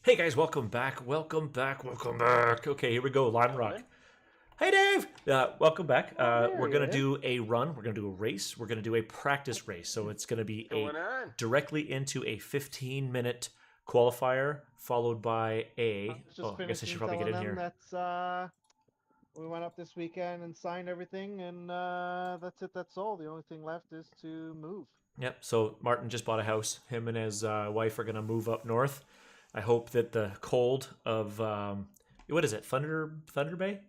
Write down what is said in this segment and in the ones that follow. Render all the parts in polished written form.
Hey guys, welcome back. Welcome back. Welcome back. Okay, here we go. Lime Rock. Gentlemen. Hey Dave. Welcome back. Oh, We're there gonna he is. do a run. We're gonna do a race. We're gonna do a practice race. So it's gonna be Going on? directly into a 15-minute qualifier, followed by I a. was just I guess I should finishing probably get telling in them here. that's we went up this weekend and signed everything, and that's it. That's all. The only thing left is to move. Yep. So Martin just bought a house. Him and his wife are gonna move up north. I hope that the cold of what is it? Thunder Bay.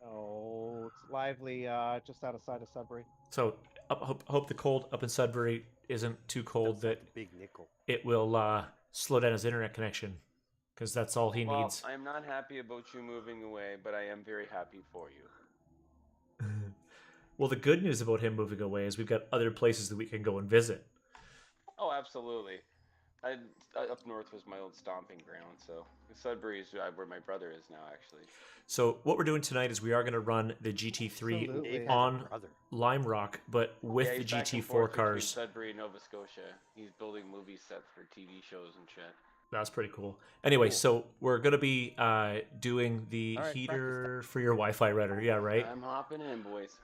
Oh, it's lively, just outside of Sudbury. So hope the cold up in Sudbury isn't too cold that the big nickel. it will slow down his internet connection, because that's all he Well, needs. I'm not happy about you moving away, but I am very happy for you. Well, the good news about him moving away is we've got other places that we can go and visit. Oh, absolutely. Up north was my old stomping ground, so Sudbury is where my brother is now, actually. So what we're doing tonight is we are going to run the GT3 Absolutely. Dave has on a brother. Lime Rock, but with Yeah, the he's back and GT4 forth between cars. Sudbury and Nova Scotia. He's building movie sets for TV shows and shit. That's pretty cool. Anyway, Cool. so we're going to be doing the All right, heater for your Wi-Fi router. Yeah, right? I'm hopping in, boys.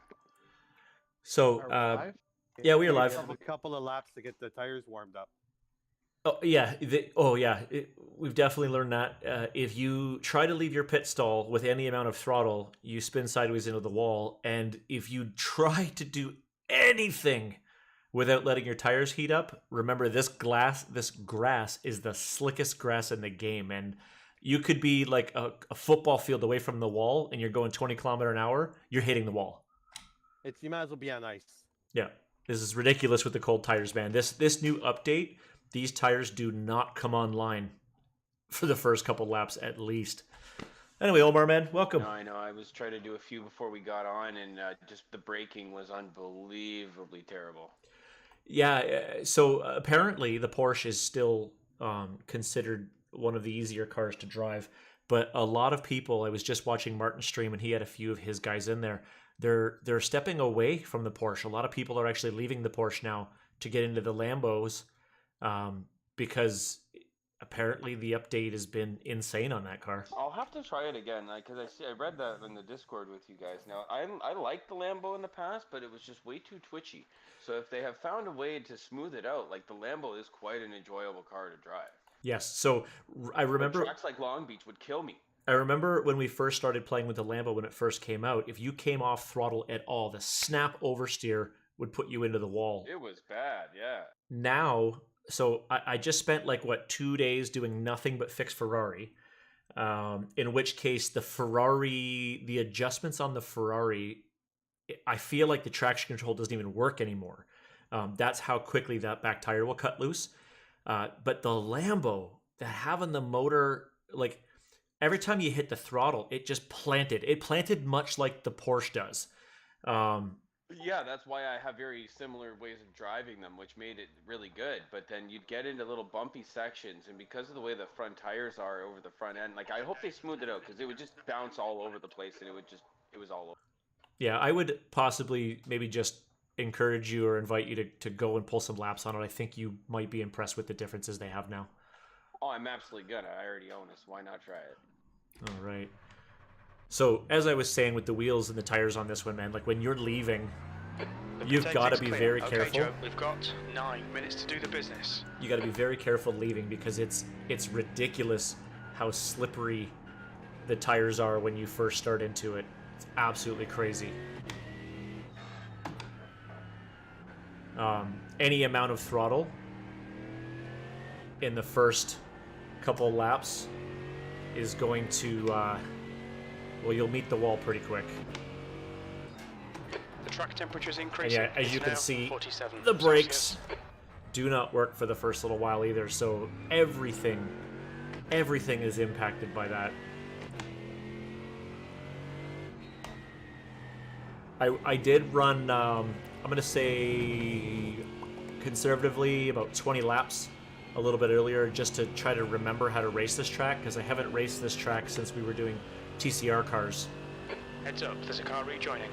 So, Are we live? yeah, we are We live. have a couple of laps to get the tires warmed up. Oh yeah, we've definitely learned that. If you try to leave your pit stall with any amount of throttle, you spin sideways into the wall. And if you try to do anything without letting your tires heat up, remember this grass is the slickest grass in the game, and you could be like a football field away from the wall, and you're going 20 km/h. You're hitting the wall. You might as well be on ice. Yeah, this is ridiculous with the cold tires, man. This new update. These tires do not come online for the first couple laps at least. Anyway, Omar, man, welcome. No, I know. I was trying to do a few before we got on, and just the braking was unbelievably terrible. Yeah, so apparently the Porsche is still considered one of the easier cars to drive, but a lot of people, I was just watching Martin stream, and he had a few of his guys in there. They're stepping away from the Porsche. A lot of people are actually leaving the Porsche now to get into the Lambos. Because apparently the update has been insane on that car. I'll have to try it again, because I read that in the Discord with you guys. Now, I liked the Lambo in the past, but it was just way too twitchy. So if they have found a way to smooth it out, like the Lambo is quite an enjoyable car to drive. Yes, so I remember But tracks like Long Beach would kill me. I remember when we first started playing with the Lambo when it first came out, if you came off throttle at all, the snap oversteer would put you into the wall. It was bad, yeah. Now, so I just spent 2 days doing nothing but fix Ferrari. In which case the adjustments on the Ferrari, I feel like the traction control doesn't even work anymore. That's how quickly that back tire will cut loose. But the Lambo, having the motor, every time you hit the throttle, it just planted. It planted much like the Porsche does. Yeah, that's why I have very similar ways of driving them, which made it really good. But then you'd get into little bumpy sections, and because of the way the front tires are over the front end, I hope they smoothed it out, because it would just bounce all over the place, and it was all over. Yeah, I would possibly maybe just encourage you or invite you to go and pull some laps on it. I think you might be impressed with the differences they have now. Oh, I'm absolutely gonna. I already own it, so why not try it? All right. So, as I was saying with the wheels and the tires on this one, man, when you're leaving, you've got to be very careful. Joe, we've got 9 minutes to do the business. You got to be very careful leaving, because it's ridiculous how slippery the tires are when you first start into it. It's absolutely crazy. Any amount of throttle in the first couple laps is going to, well, you'll meet the wall pretty quick. The track temperature's And increasing. yeah, as It's you can now see, 47 the brakes Celsius. do not work for the first little while either, so everything is impacted by that. I did run, I'm going to say conservatively about 20 laps a little bit earlier, just to try to remember how to race this track, because I haven't raced this track since we were doing TCR cars. Heads up, there's a car rejoining.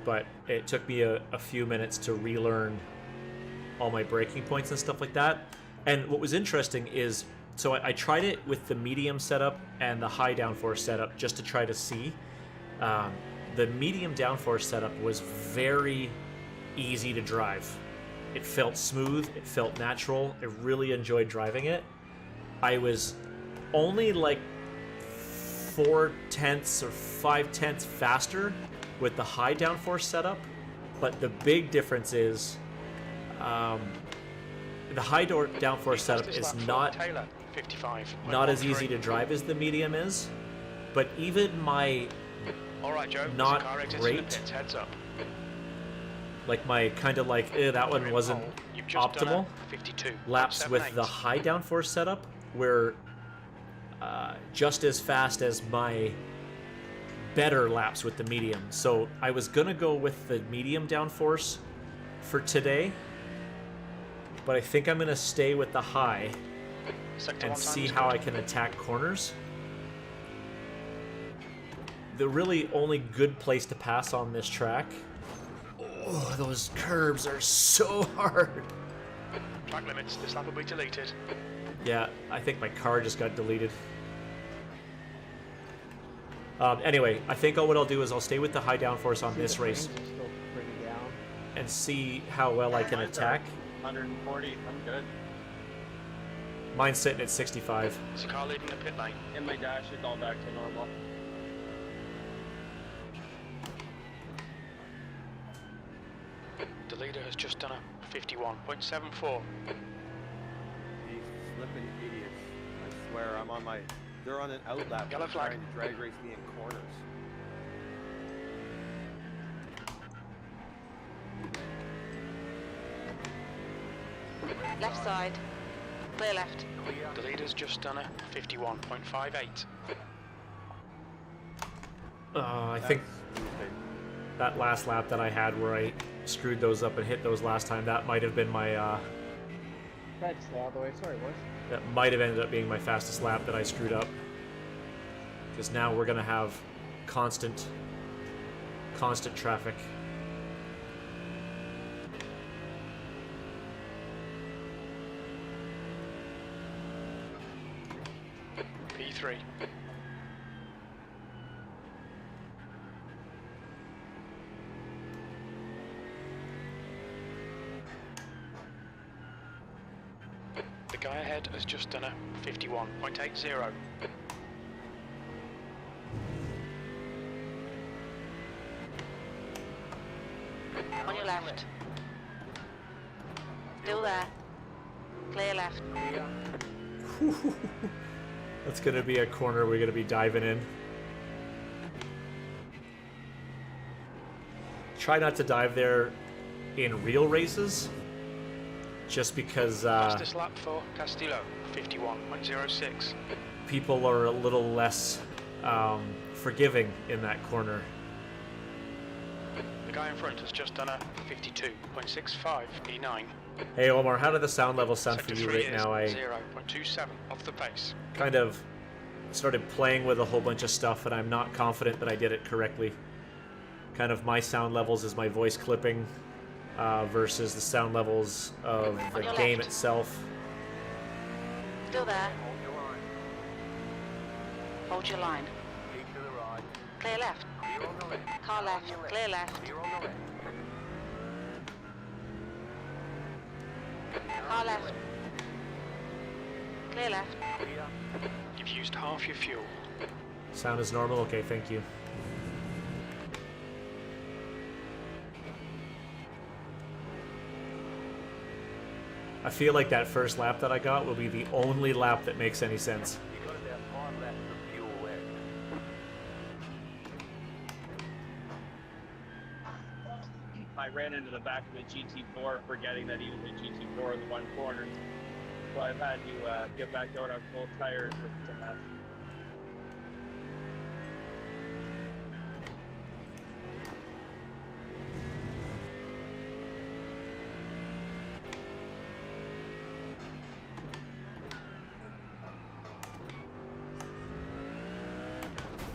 but it took me a few minutes to relearn all my braking points and stuff like that. And what was interesting is, so I tried it with the medium setup and the high downforce setup just to try to see. The medium downforce setup was very easy to drive. It felt smooth, it felt natural, I really enjoyed driving it. I was only like 4/10 or 5/10 faster with the high downforce setup, but the big difference is the high downforce setup is Fastest lap for not Taylor, 55. as easy to drive as the medium is, but even my All right, Joe. there's a not car exiting great. the pits. Heads up. like my kind of like that You're one in wasn't pole. You've just done optimal a 52. laps with 78. the high downforce setup were just as fast as my better laps with the medium. So I was gonna go with the medium downforce for today, but I think I'm gonna stay with the high Sector and one time see is how good. I can attack corners. The really only good place to pass on this track. Oh, those curbs are so hard. Track limits. This lap will be deleted. Yeah, I think my car just got deleted. Anyway, I think what I'll do is I'll stay with the high downforce on See, this the race frames are still pretty down. and see how well I can Mine's attack. 140. I'm good. Mine's sitting at 65. There's a car leaving the pit lane. And my dash is all back to normal. The leader has just done a 51.74. These slipping idiots. I swear, I'm on my... They're on an outlap. Yellow flag. Trying to drag race me in corners. Left side. Clear left. The leader's just done a 51.58. I think That's stupid. that last lap that I had where I screwed those up and hit those last time, that might have been my Tried to stay out of the way. Sorry, boys. that might have ended up being my fastest lap that I screwed up. Because now we're gonna have constant traffic. P3. The guy ahead has just done a 51.80. On your left. Still there. Clear left. That's gonna be a corner we're gonna be diving in. Try not to dive there in real races, just because Fastest lap for Castillo, 51.06. people are a little less forgiving in that corner. The guy in front has just done a 52.65 E9. Hey Omar, how did the sound level sound for Sector you 3 right is now? I 0.27 off the pace. kind of started playing with a whole bunch of stuff and I'm not confident that I did it correctly. Kind of my sound levels is my voice clipping versus the sound levels of the On your game left. itself. Still there. Hold your line. Clear left. Car left. Clear left. Car left. Clear left. You've used half your fuel. Sound is normal? Okay, thank you. I feel like that first lap that I got will be the only lap that makes any sense. I ran into the back of the GT4, forgetting that he was a GT4 in the one corner. So I've had to get back out on full tires with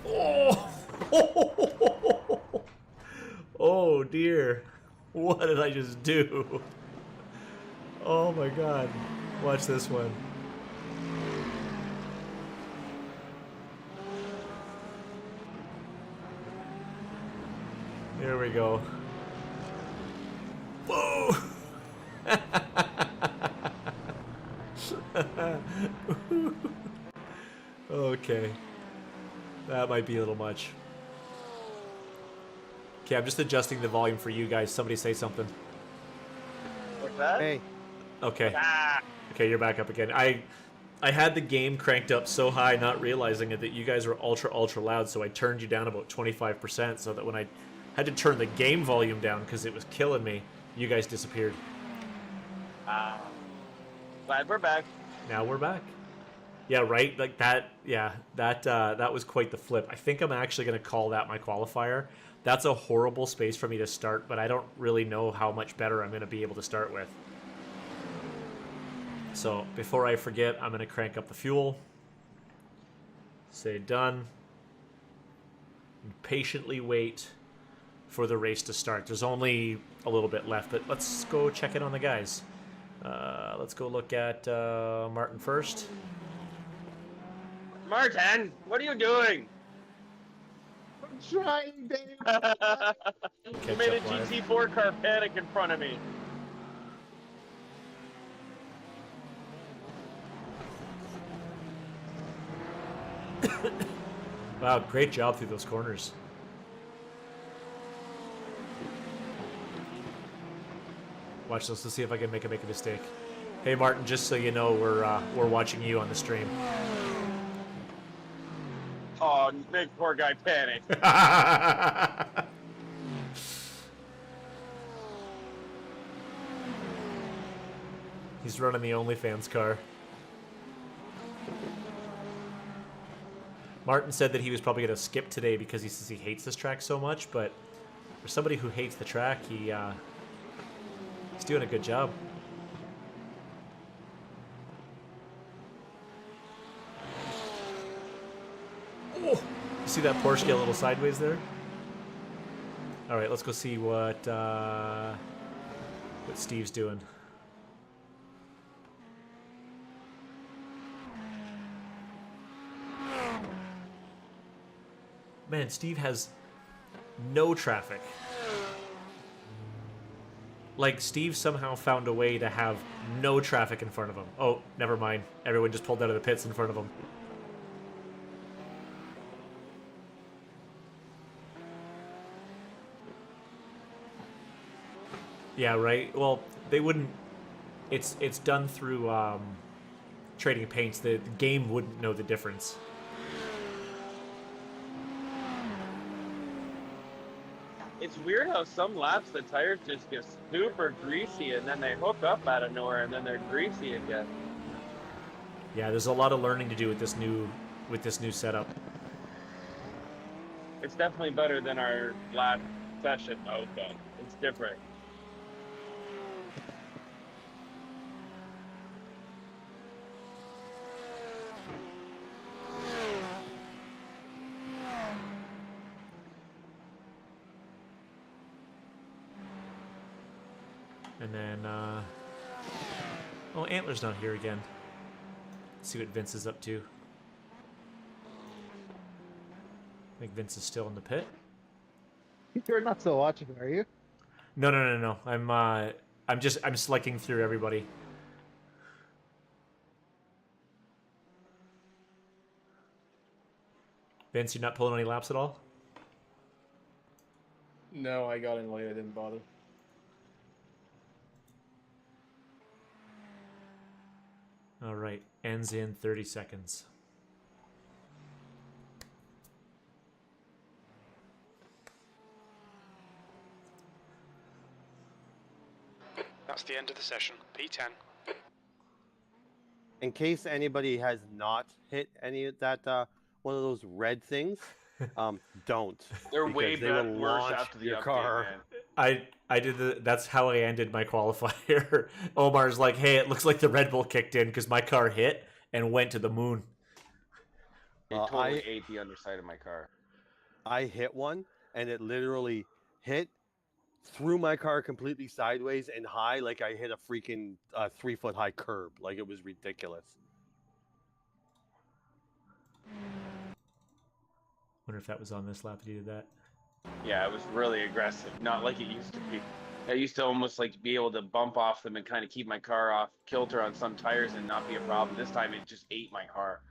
Oh! Oh dear. What did I just do? Oh my god. Watch this one. Here we go. Whoa! Okay. That might be a little much. Okay, I'm just adjusting the volume for you guys. Somebody say something. What's that? Hey, Okay. Ah! Okay, you're back up again. I had the game cranked up so high, not realizing it, that you guys were ultra loud, so I turned you down about 25% so that when I had to turn the game volume down because it was killing me, you guys disappeared. Glad we're back. Now we're back. Yeah, right? Like that, yeah, that was quite the flip. I think I'm actually going to call that my qualifier. That's a horrible space for me to start, but I don't really know how much better I'm going to be able to start with. So before I forget, I'm going to crank up the fuel. Say done. And patiently wait for the race to start. There's only a little bit left, but let's go check in on the guys. Let's go look at Martin first. Martin, what are you doing? I'm trying, Dave. You made a Catch up live. GT4 car panic in front of me. Wow, great job through those corners. Watch this. Let's see if I can make a mistake. Hey, Martin, just so you know, we're watching you on the stream. Oh, make poor guy panic. He's running the OnlyFans car. Martin said that he was probably going to skip today because he says he hates this track so much, but for somebody who hates the track, he's doing a good job. Oh, you see that Porsche get a little sideways there? All right, let's go see what Steve's doing. Man, Steve has no traffic. Like, Steve somehow found a way to have no traffic in front of him. Oh, never mind. Everyone just pulled out of the pits in front of him. Yeah, right. Well, they wouldn't... It's done through trading paints. The game wouldn't know the difference. It's weird how some laps the tires just get super greasy and then they hook up out of nowhere and then they're greasy again. Yeah, there's a lot of learning to do with this new setup. It's definitely better than our last session outcome. It's different. And then, oh, Antler's not here again. Let's see what Vince is up to. I think Vince is still in the pit. You're not still watching, are you? No. I'm selecting through everybody. Vince, you're not pulling any laps at all? No, I got in late. I didn't bother. All right, ends in 30 seconds. That's the end of the session. P10. in case anybody has not hit any of that, one of those red things, don't. They're because way they will worse launch after the your update, car. man. I did that's how I ended my qualifier. Omar's like, hey, it looks like the Red Bull kicked in because my car hit and went to the moon. It totally ate the underside of my car. I hit one, and it literally hit, threw my car completely sideways and high, like I hit a freaking 3-foot high curb. Like it was ridiculous. Wonder if that was on this lap that he did that. Yeah, it was really aggressive. Not like it used to be. I used to almost like be able to bump off them and kind of keep my car off kilter on some tires and not be a problem. This time it just ate my car.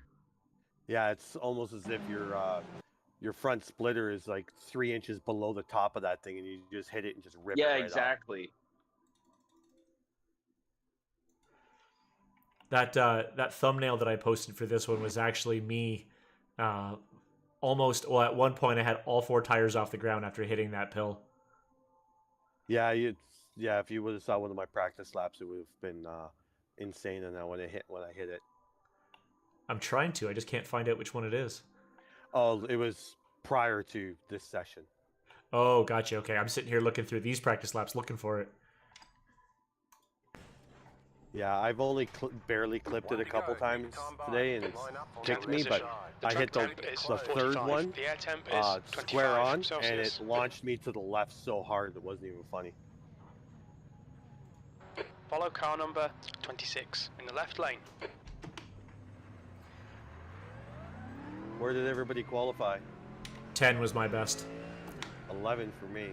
Yeah, it's almost as if your front splitter is like 3 inches below the top of that thing, and you just hit it and just rip it Yeah, right off. exactly. That thumbnail that I posted for this one was actually me. Almost. Well, at one point I had all 4 tires off the ground after hitting that pill. Yeah, if you would have saw one of my practice laps, it would have been insane. And when I hit it. I'm trying to. I just can't find out which one it is. Oh, it was prior to this session. Oh, gotcha. Okay, I'm sitting here looking through these practice laps looking for it. Yeah, I've only barely clipped it a couple times today, and it's kicked me, but I hit the third one square on, and it launched me to the left so hard it wasn't even funny. Follow car number 26 in the left lane. Where did everybody qualify? 10 was my best. 11 for me.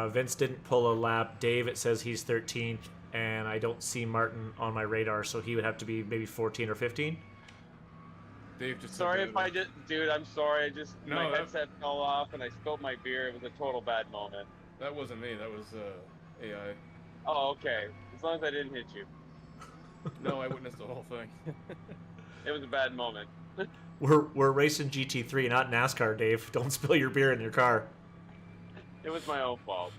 Vince didn't pull a lap. Dave, it says he's 13th, and I don't see Martin on my radar, so he would have to be maybe 14 or 15. Dave just sorry if I just, dude. I'm sorry. I just my that... headset fell off and I spilled my beer. It was a total bad moment. That wasn't me. That was AI. Oh, okay. As long as I didn't hit you. No, I witnessed the whole thing. It was a bad moment. We're racing GT3, not NASCAR, Dave. Don't spill your beer in your car. It was my own fault.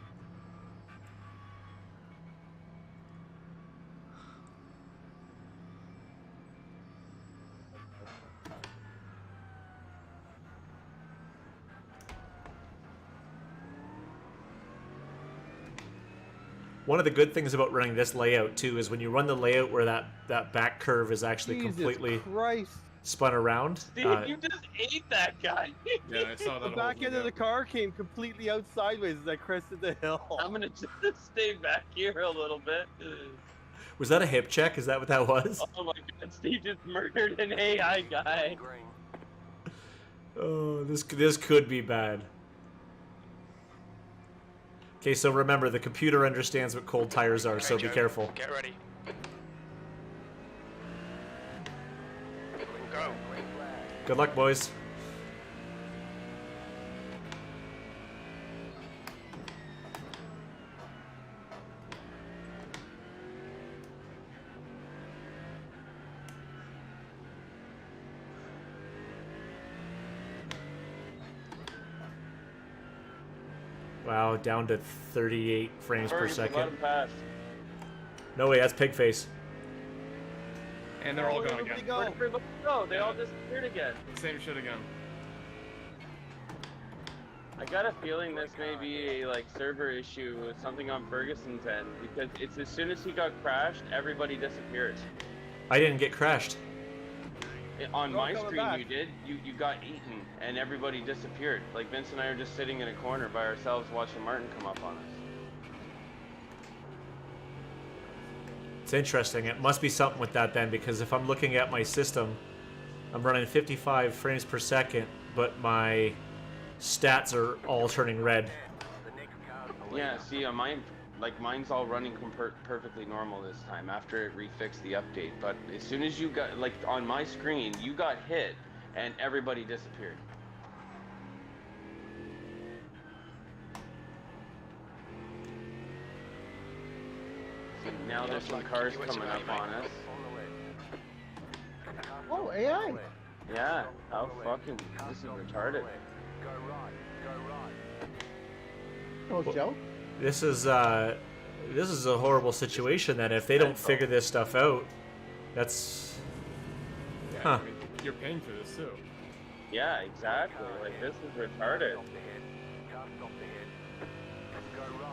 One of the good things about running this layout too is when you run the layout where that back curve is actually completely spun around. Steve, you just ate that guy. Yeah, I saw that. The back end of the car came completely out sideways as I crested the hill. I'm gonna just stay back here a little bit. Was that a hip check? Is that what that was? Oh my God, Steve just murdered an AI guy. Oh, this could be bad. Okay, so remember, the computer understands what cold tires are, so be careful. Get ready. Go. Good luck, boys. Wow, down to 38 frames per second. Let him pass. No way, that's Pigface. And they're all gone again. No, they all disappeared again. Same shit again. I got a feeling this may be a server issue with something on Ferguson's end, because it's as soon as he got crashed, everybody disappears. I didn't get crashed. On my screen you did. You got eaten and everybody disappeared. Like Vince and I are just sitting in a corner by ourselves watching Martin come up on us. It's interesting. It must be something with that then, because if I'm looking at my system, I'm running 55 frames per second, but my stats are all turning red. Yeah, see, on mine, mine's all running perfectly normal this time after it refixed the update. But as soon as you got, on my screen, you got hit and everybody disappeared. See, now there's some cars coming up on us. Oh, AI! Yeah, how fucking, this is retarded. Oh, Joe? This is a horrible situation then. If they don't figure this stuff out, that's... Yeah, huh. I mean, you're paying for this too. Yeah, exactly. This is retarded.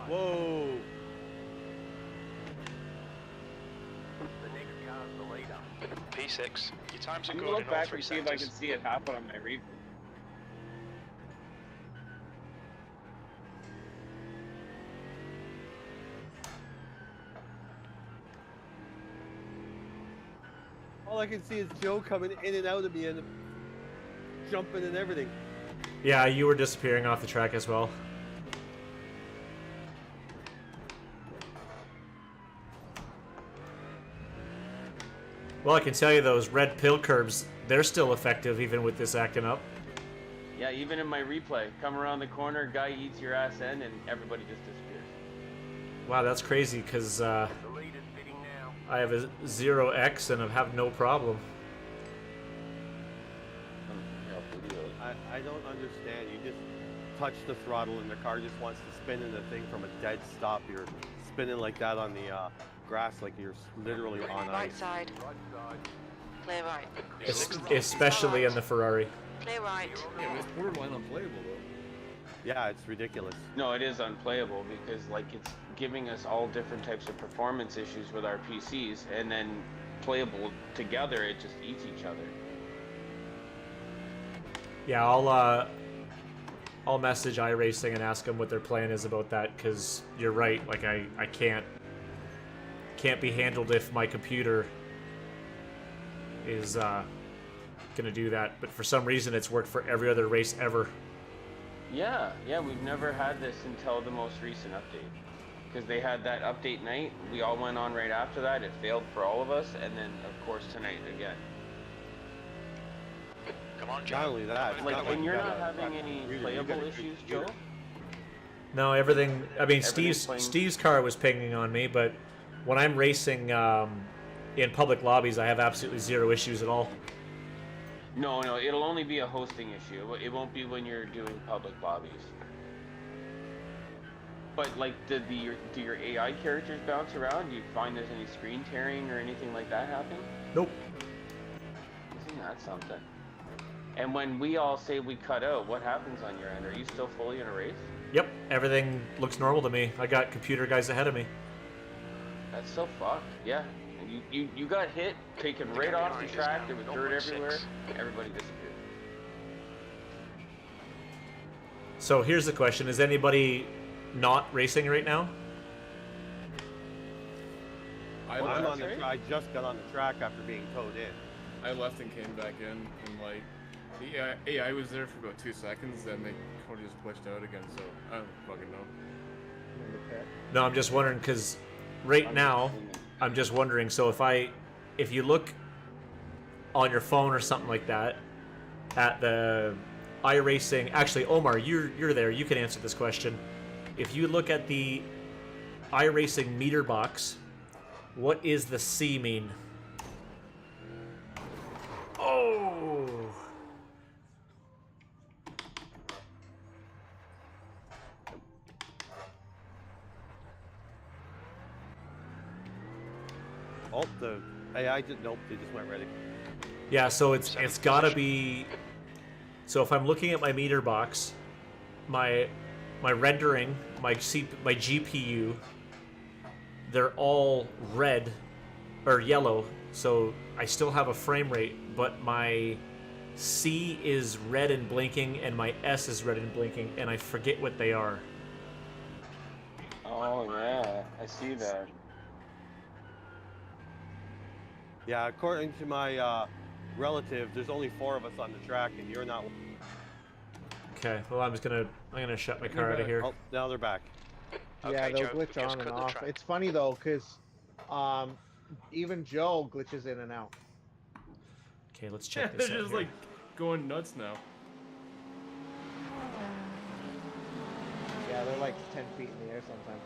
Whoa! P6. Your times are I'm good gonna look in all back 3 and see if I sectors. can see it happen on my replay. All I can see is Joe coming in and out of me and jumping and everything. Yeah, you were disappearing off the track as well. Well, I can tell you those red pill curbs, they're still effective even with this acting up. Yeah, even in my replay, come around the corner, guy eats your ass end, and everybody just disappears. Wow, that's crazy because I have a 0x and I have no problem. I don't understand. You just touch the throttle and the car just wants to spin in the thing from a dead stop. You're spinning like that on the grass like you're literally on Right ice. side. Clear right. Especially in the Ferrari. Clear right. Yeah, it's borderline unplayable though. Yeah, it's ridiculous. No, it is unplayable because like it's giving us all different types of performance issues with our PCs, and then playable together, it just eats each other. Yeah, I'll message iRacing and ask them what their plan is about that because you're right. Like I can't be handled if my computer is gonna do that. But for some reason, it's worked for every other race ever. Yeah, we've never had this until the most recent update. Because they had that update night, we all went on right after that, it failed for all of us, and then, of course, tonight again. Come on, Joe. Not only that, it's Like, not when you you're got not a having fucking any computer, you playable got a issues, computer. Joe? No, everything. I mean, Everything's playing- Steve's car was pinging on me, but when I'm racing in public lobbies, I have absolutely zero issues at all. No, it'll only be a hosting issue. It won't be when you're doing public lobbies. But, like, do your AI characters bounce around? Do you find there's any screen tearing or anything like that happening? Nope. Isn't that something? And when we all say we cut out, what happens on your end? Are you still fully in a race? Yep, everything looks normal to me. I got computer guys ahead of me. That's so fucked. Yeah. And you got hit, taken right off the track. There was dirt everywhere. Everybody disappeared. So here's the question: is anybody not racing right now? I Well, I'm left. on the I just got on the track after being towed in. I left and came back in, and like the AI was there for about 2 seconds, then they totally just glitched out again. So I don't fucking know. In the pit. No, I'm just wondering because right now, I'm just wondering. So if you look on your phone or something like that at the iRacing, actually, Omar, you're there. You can answer this question. If you look at the iRacing meter box, what is the C mean? Oh. Oh, the AI did nope, they just went ready. Yeah, so it's gotta be. So if I'm looking at my meter box, my rendering, my GPU, they're all red or yellow. So I still have a frame rate, but my C is red and blinking, and my S is red and blinking, and I forget what they are. Oh yeah, I see that. Yeah, according to my relative, there's only 4 of us on the track, and you're not. Okay, well I'm gonna shut my car out of here. Oh, now they're back. Yeah, Okay, they'll Joe, glitch just on and cut the off. track. It's funny though, cause even Joe glitches in and out. Okay, let's Yeah, check they're this out just here. like going nuts now. Yeah, they're like 10 feet in the air sometimes.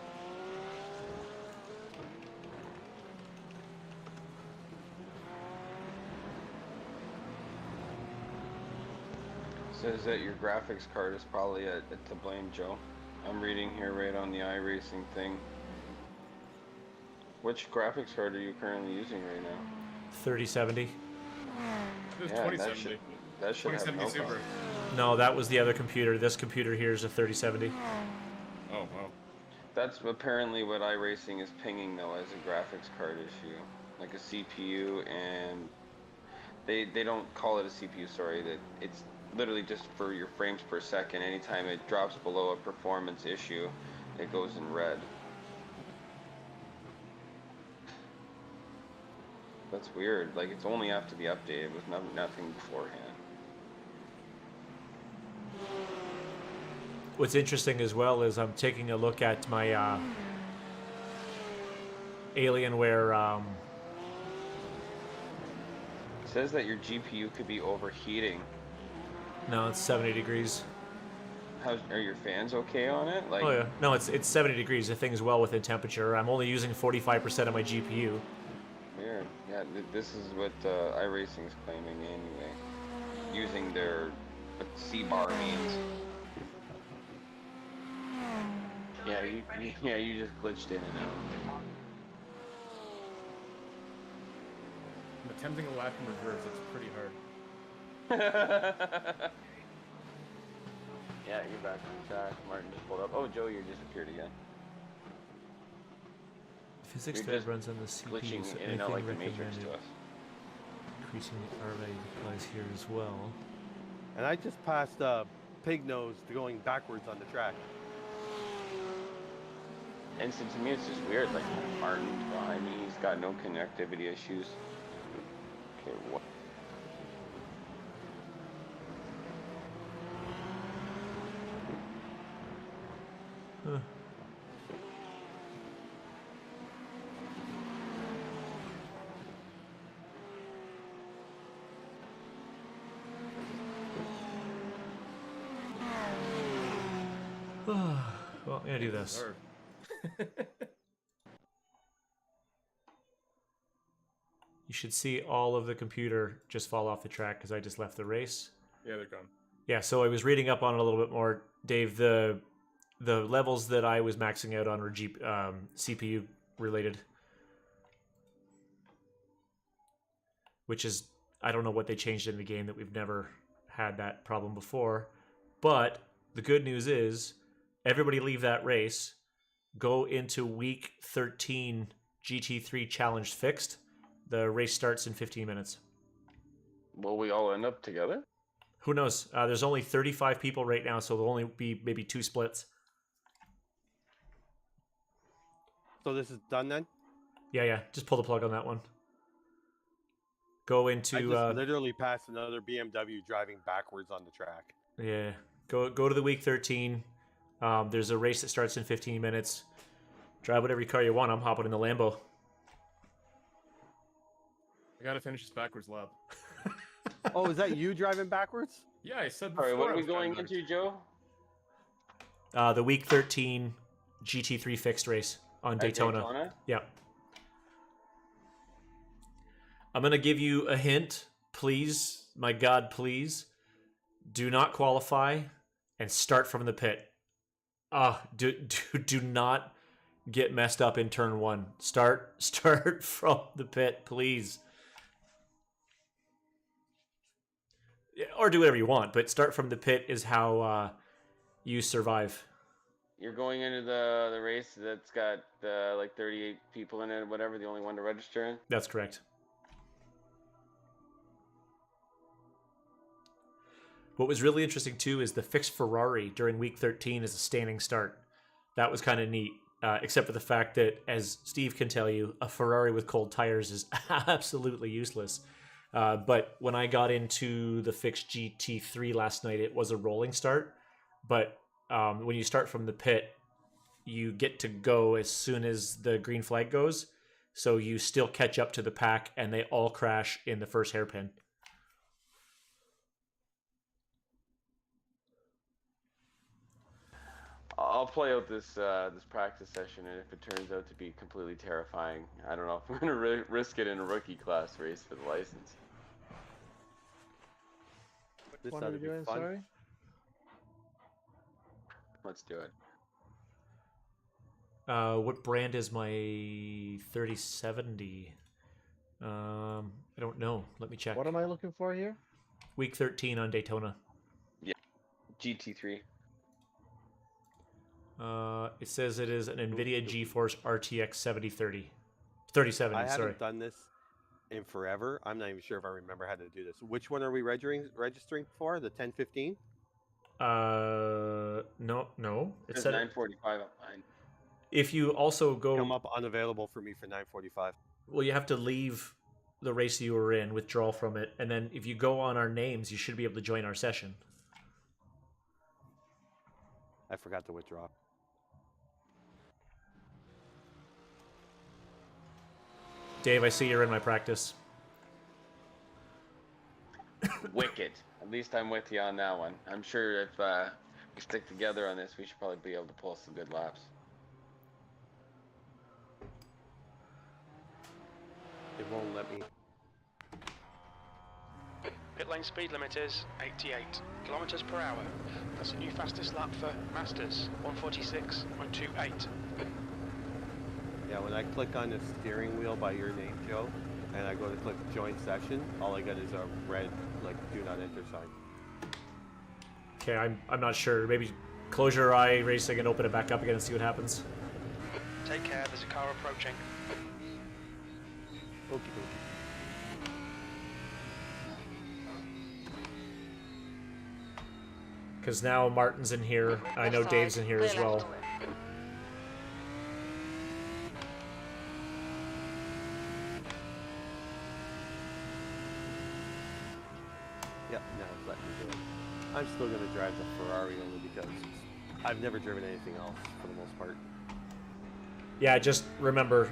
Says that your graphics card is probably to blame, Joe. I'm reading here right on the iRacing thing. Which graphics card are you currently using right now? 3070. It was Yeah, 2070. That should have 2070 no Super. problem. No, that was the other computer. This computer here is a 3070. Oh wow. That's apparently what iRacing is pinging though as a graphics card issue. like a CPU, and they don't call it a CPU. Sorry, that it's literally just for your frames per second. Anytime it drops below a performance issue, it goes in red. That's weird. Like, it's only have to be updated with nothing beforehand. What's interesting as well is I'm taking a look at my Alienware. It says that your GPU could be overheating. No, it's 70 degrees. Are your fans okay on it? Like, Oh yeah, no, it's 70 degrees. The thing's well within temperature. I'm only using 45% of my GPU. weird. Yeah, this is what iRacing's claiming anyway, using their what C-bar means. Yeah, you just glitched in and out. I'm attempting a lap in reverse. It's pretty hard. Yeah, you're back on track. Martin just pulled up. Oh, Joe, you disappeared again. Physics You're thread just runs on the CPU, glitching so in and out like the anything Matrix to recommended. us. Increasing the R value applies here as well. And I just passed Pig Nose going backwards on the track. And so to me, it's just weird. Like, Martin's behind me. He's got no connectivity issues. Okay, what? Huh. Well, I'm gonna do this. You should see all of the computer just fall off the track because I just left the race. Yeah, they're gone. Yeah, so I was reading up on it a little bit more, Dave. The levels that I was maxing out on were CPU related, which is, I don't know what they changed in the game that we've never had that problem before. But the good news is, everybody leave that race, go into week 13 GT3 challenge fixed. The race starts in 15 minutes. Will we all end up together? Who knows? There's only 35 people right now, so there'll only be maybe 2 splits. So this is done then? Yeah. Just pull the plug on that one. Go into. I just literally passed another BMW driving backwards on the track. Yeah. Go to the week 13. There's a race that starts in 15 minutes. Drive whatever car you want. I'm hopping in the Lambo. I gotta finish this backwards lap. Oh, is that you driving backwards? Yeah, I said before. Alright, what I are we was driving going into, Joe? The week 13 GT3 fixed race on Daytona. Yeah. I'm going to give you a hint. Please, my God, please, do not qualify and start from the pit. Do not get messed up in turn 1. Start from the pit, please. Or do whatever you want, but start from the pit is how you survive. You're going into the race that's got like 38 people in it, whatever, the only one to register in? That's correct. What was really interesting too is the fixed Ferrari during week 13 is a standing start. That was kind of neat, except for the fact that, as Steve can tell you, a Ferrari with cold tires is absolutely useless. But when I got into the fixed GT3 last night, it was a rolling start. But when you start from the pit, you get to go as soon as the green flag goes. So you still catch up to the pack, and they all crash in the first hairpin. I'll play out this this practice session, and if it turns out to be completely terrifying, I don't know if I'm going to risk it in a rookie class race for the license. This What are we doing? fun. Sorry. Let's do it. What brand is my 3070? I don't know. Let me check. What am I looking for here? Week 13 on Daytona. Yeah, GT3. It says it is an NVIDIA GeForce RTX 7030. 3070. I haven't Sorry. done this in forever. I'm not even sure if I remember how to do this. Which one are we registering for? The 1015? No. It It's said 9:45 on mine. if you also go, Come up unavailable for me for 9:45. well, you have to leave the race you were in, withdraw from it, and then if you go on our names, you should be able to join our session. I forgot to withdraw. Dave, I see you're in my practice. Wicked. At least I'm with you on that one. I'm sure if we stick together on this, we should probably be able to pull some good laps. It won't let me. Pit lane speed limit is 88 kilometers per hour. That's a new fastest lap for Masters, 146.28. Yeah, when I click on the steering wheel by your name, Joe, and I go to click join session, all I get is a red, like, do not enter sign. Okay, I'm not sure. Maybe close your eye racing and open it back up again and see what happens. Take care, there's a car approaching. Okie dokie. Because now Martin's in here. I know Dave's in here as well. Yep, now it's letting me do it. I'm still going to drive the Ferrari only because I've never driven anything else for the most part. Yeah, just remember,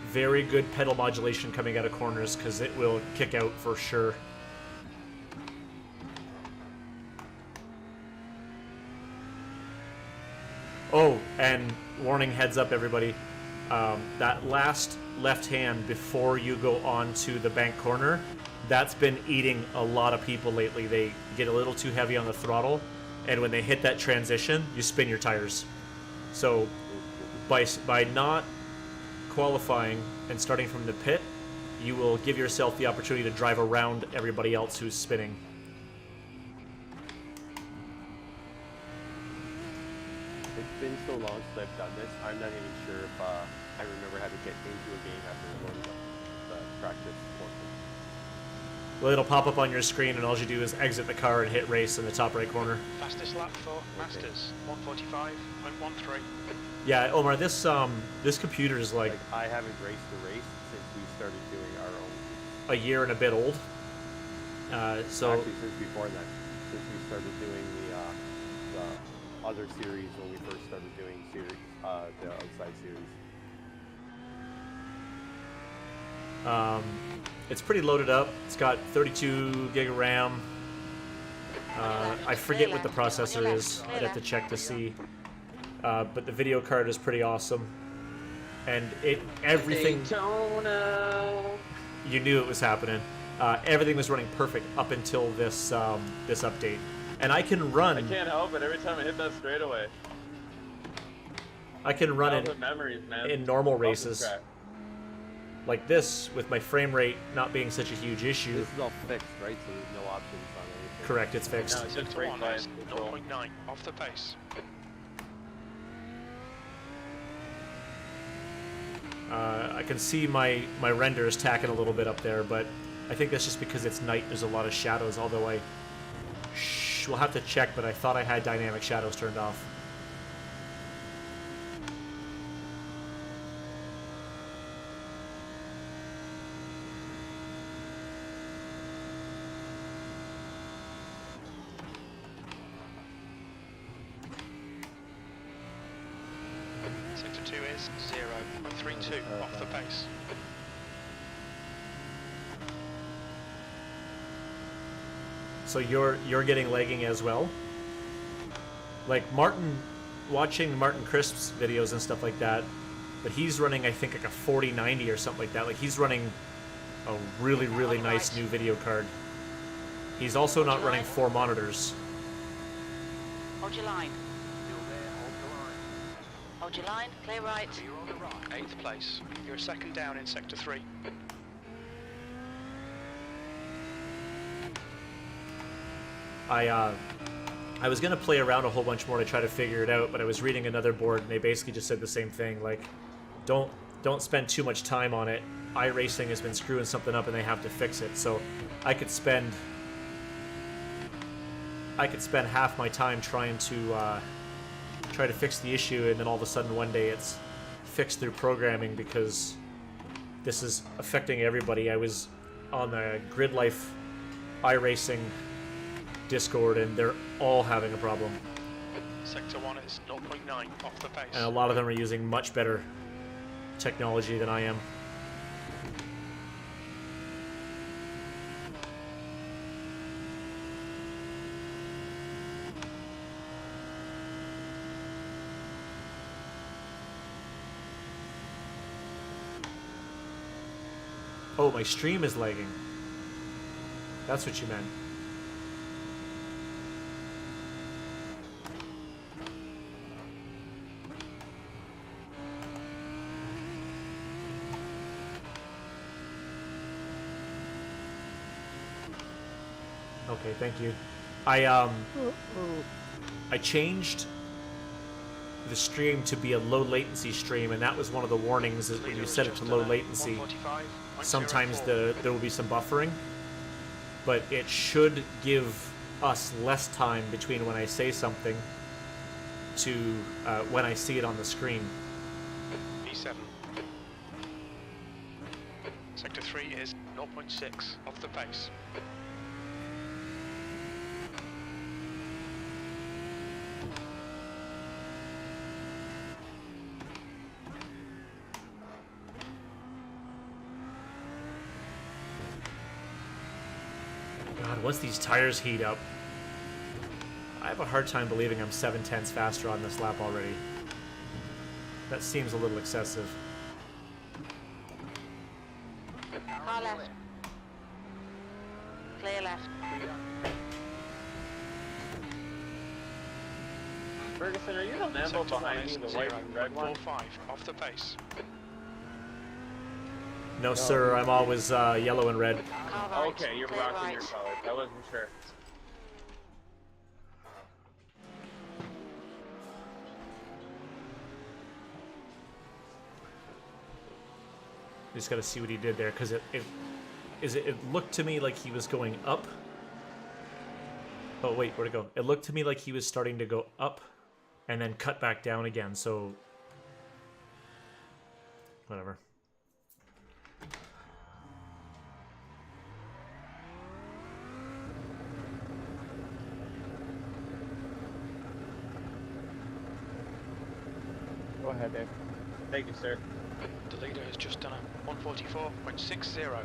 very good pedal modulation coming out of corners because it will kick out for sure. Oh, and warning, heads up everybody, that last left hand before you go onto the bank corner, that's been eating a lot of people lately. They get a little too heavy on the throttle, and when they hit that transition, you spin your tires. So by not qualifying and starting from the pit, you will give yourself the opportunity to drive around everybody else who's spinning. It's been so long since I've done this, I'm not even sure if I remember how to get into a game after going the practice portion. Well, it'll pop up on your screen, and all you do is exit the car and hit race in the top right corner. Fastest lap for Masters, 145.13. Yeah, Omar, this computer is like I haven't raced the race since we started doing our own. a year and a bit old. So Actually, since before that, since we started doing the other series when we first started doing the outside series. it's pretty loaded up. It's got 32 gig of RAM. I forget what the processor is. I'd have to check to see. But the video card is pretty awesome. And everything... Daytona. You knew it was happening. Everything was running perfect up until this this update. And I can run... I can't help it every time I hit that straightaway. I can run memories, man. in normal races. Like this, with my frame rate not being such a huge issue. This is all fixed, right? So there's no options on anything. Correct, it's fixed. No, it's just Sector 1 brake is control. 0.9 off the pace. I can see my renders tacking a little bit up there, but I think that's just because it's night. There's a lot of shadows, although we'll have to check, but I thought I had dynamic shadows turned off. Sector 2 is 0.32 off the pace. So you're getting lagging as well? Like watching Martin Crisp's videos and stuff like that, but he's running, I think, like a 4090 or something like that. Like, he's running a really, really nice new video card. He's also not running 4 monitors. Hold your line. Hold your line, clear right. 8th place. You're a second down in Sector 3. I was gonna play around a whole bunch more to try to figure it out, but I was reading another board and they basically just said the same thing. Like, don't don't spend too much time on it. iRacing has been screwing something up and they have to fix it. So I could spend half my time trying to fix the issue, and then all of a sudden one day it's fixed through programming because this is affecting everybody. I was on the Grid Life iRacing Discord and they're all having a problem. Sector 1 is 0.9 off the pace. And a lot of them are using much better technology than I am. Oh, my stream is lagging. That's what you meant. Okay, thank you. I changed the stream to be a low latency stream, and that was one of the warnings is when you set it to low latency. Sometimes there will be some buffering, but it should give us less time between when I say something to when I see it on the screen. B7. Sector 3 is 0.6 off the pace. God, once these tires heat up, I have a hard time believing I'm 7/10ths faster on this lap already. That seems a little excessive. Car left. Clear left. Ferguson, are you the Lambo behind me, the white and red one? 4.5 off the pace. No, sir, I'm always yellow and red. Car right. Okay, you're Clear rocking right. your colors. I wasn't sure. Just got to see what he did there, because it looked to me like he was going up. Oh wait, where'd it go? It looked to me like he was starting to go up, and then cut back down again. So whatever. Go ahead, Dave. Thank you, sir. The leader has just done a 144.60. There's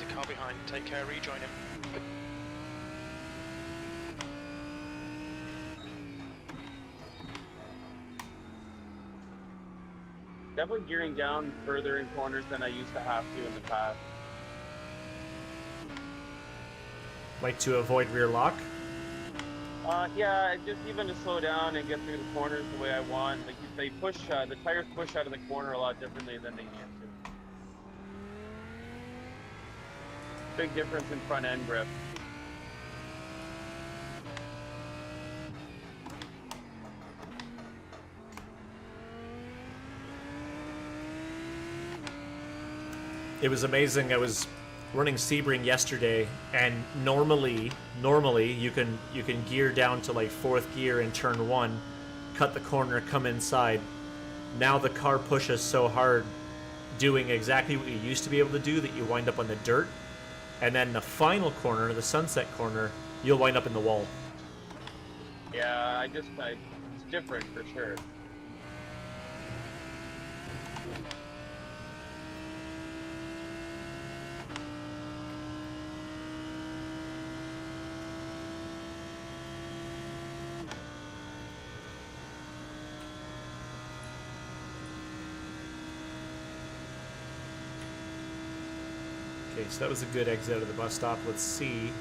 a car behind. Take care, rejoin him. Definitely gearing down further in corners than I used to have to in the past. Like to avoid rear lock. Yeah, just even to slow down and get through the corners the way I want. Like they push, the tires push out of the corner a lot differently than they used to. Big difference in front end grip. It was amazing. I was running Sebring yesterday, and normally you can gear down to like 4th gear in turn 1, cut the corner, come inside. Now the car pushes so hard, doing exactly what you used to be able to do, that you wind up on the dirt, and then the final corner, the sunset corner, you'll wind up in the wall. Yeah, it's different for sure. Okay, so that was a good exit of the bus stop. Let's see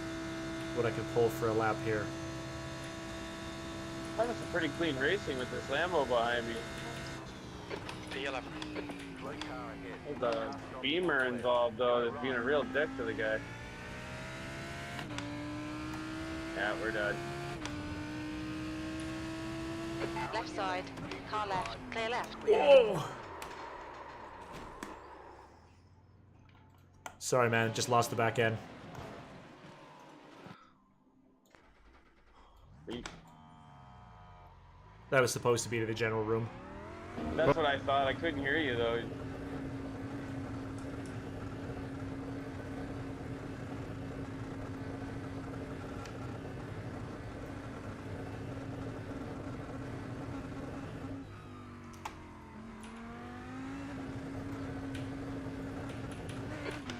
what I can pull for a lap here. That was some pretty clean racing with this Lambo behind me. P11. There's a Beamer involved though, that's being a real dick to the guy. Yeah, we're done. Left side. Car left. Clear left. Whoa! Sorry, man. Just lost the back end. That was supposed to be to the general room. That's what I thought. I couldn't hear you, though.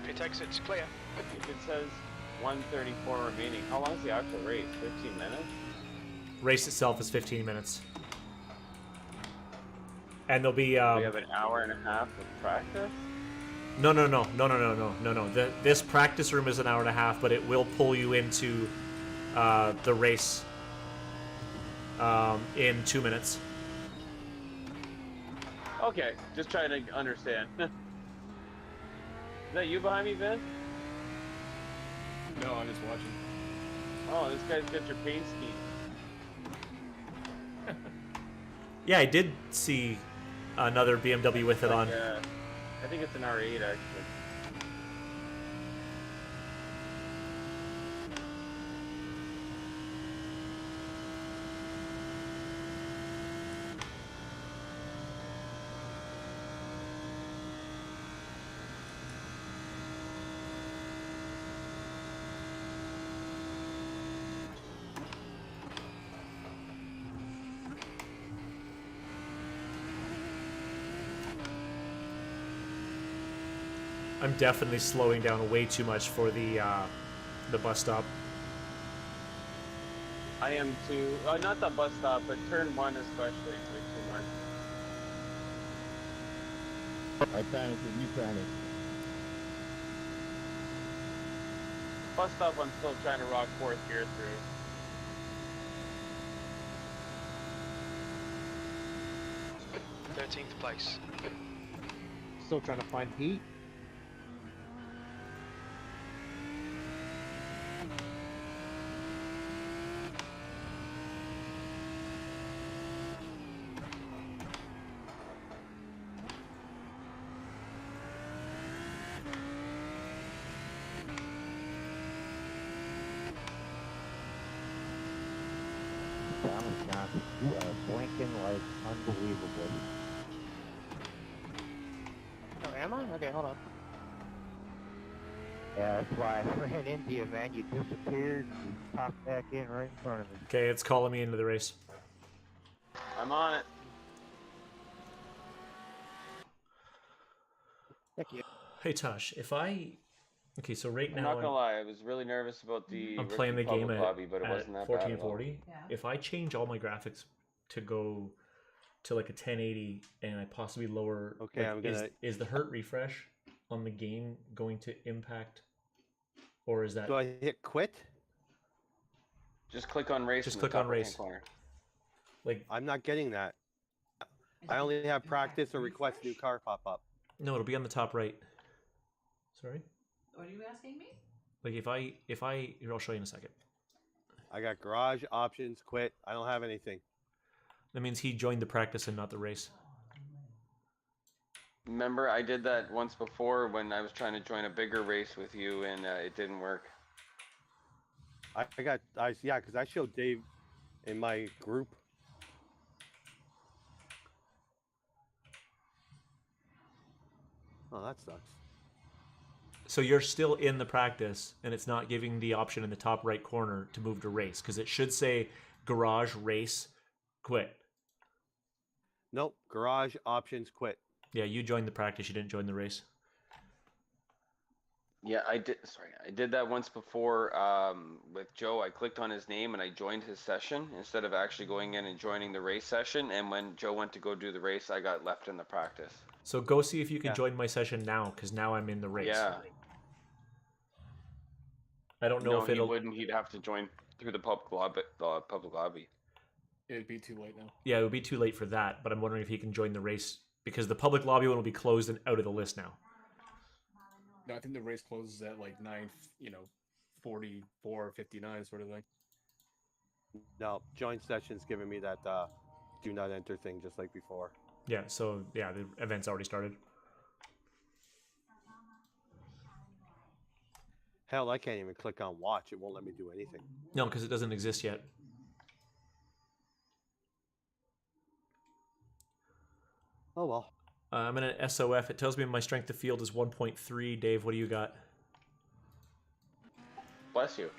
Pit exit's clear. If it says 134 remaining, how long is the actual race? 15 minutes? Race itself is 15 minutes. And there'll be We have an hour and a half of practice? No. This practice room is an hour and a half, but it will pull you into the race in 2 minutes. Okay, just trying to understand. Is that you behind me, Vince? No, I'm just watching. Oh, this guy's got your paint scheme. Yeah, I did see another BMW with it on. Yeah, I think it's an R8 actually. I'm definitely slowing down way too much for the bus stop. I am too. Not the bus stop, but turn one especially. Way too much. I panicked and you panicked. Bus stop, I'm still trying to rock fourth gear through. 13th place. Still trying to find heat. You are blinking like unbelievable. Oh, am I? Okay, hold on. Yeah, that's why I ran into you, man. You disappeared and you popped back in right in front of me. Okay, it's calling me into the race. I'm on it. Thank you. Hey Tosh, if I... Okay, so right I'm now not gonna lie, I was really nervous about the I'm playing the Rookie game Public at, lobby, but it wasn't that bad at all. 1440. If I change all my graphics to go to like a 1080 and I possibly lower... Okay, like, I'm gonna... Is the hertz refresh on the game going to impact... Or is that... Do I hit quit? Just click on race. Just in the click on top right-hand race. corner. Like, I'm not getting that. I only have practice or request new car pop up. no, it'll be on the top right. Sorry? What are you asking me? Like if I here, I'll show you in a second. I got garage, options, quit. I don't have anything. That means he joined the practice and not the race. Remember, I did that once before when I was trying to join a bigger race with you, and it didn't work. Yeah, because I showed Dave in my group. Oh, that sucks. So you're still in the practice, and it's not giving the option in the top right corner to move to race, because it should say garage, race, quit. Nope, garage, options, quit. Yeah, you joined the practice, you didn't join the race. Yeah, I did. Sorry, I did that once before with Joe. I clicked on his name and I joined his session instead of actually going in and joining the race session. And when Joe went to go do the race, I got left in the practice. So go see if you can join my session now, because now I'm in the race. Yeah. I don't know if it'll... he wouldn't. He'd have to join through the public lobby. It'd be too late now. Yeah, it would be too late for that, but I'm wondering if he can join the race, because the public lobby one will be closed and out of the list now. No, I think the race closes at like 9, 44, 59 sort of thing. No, joint session's giving me that do not enter thing just like before. Yeah, so yeah, the event's already started. Hell, I can't even click on watch. It won't let me do anything. No, because it doesn't exist yet. Oh well. I'm in an SOF. It tells me my strength of field is 1.3. Dave, what do you got? Bless you.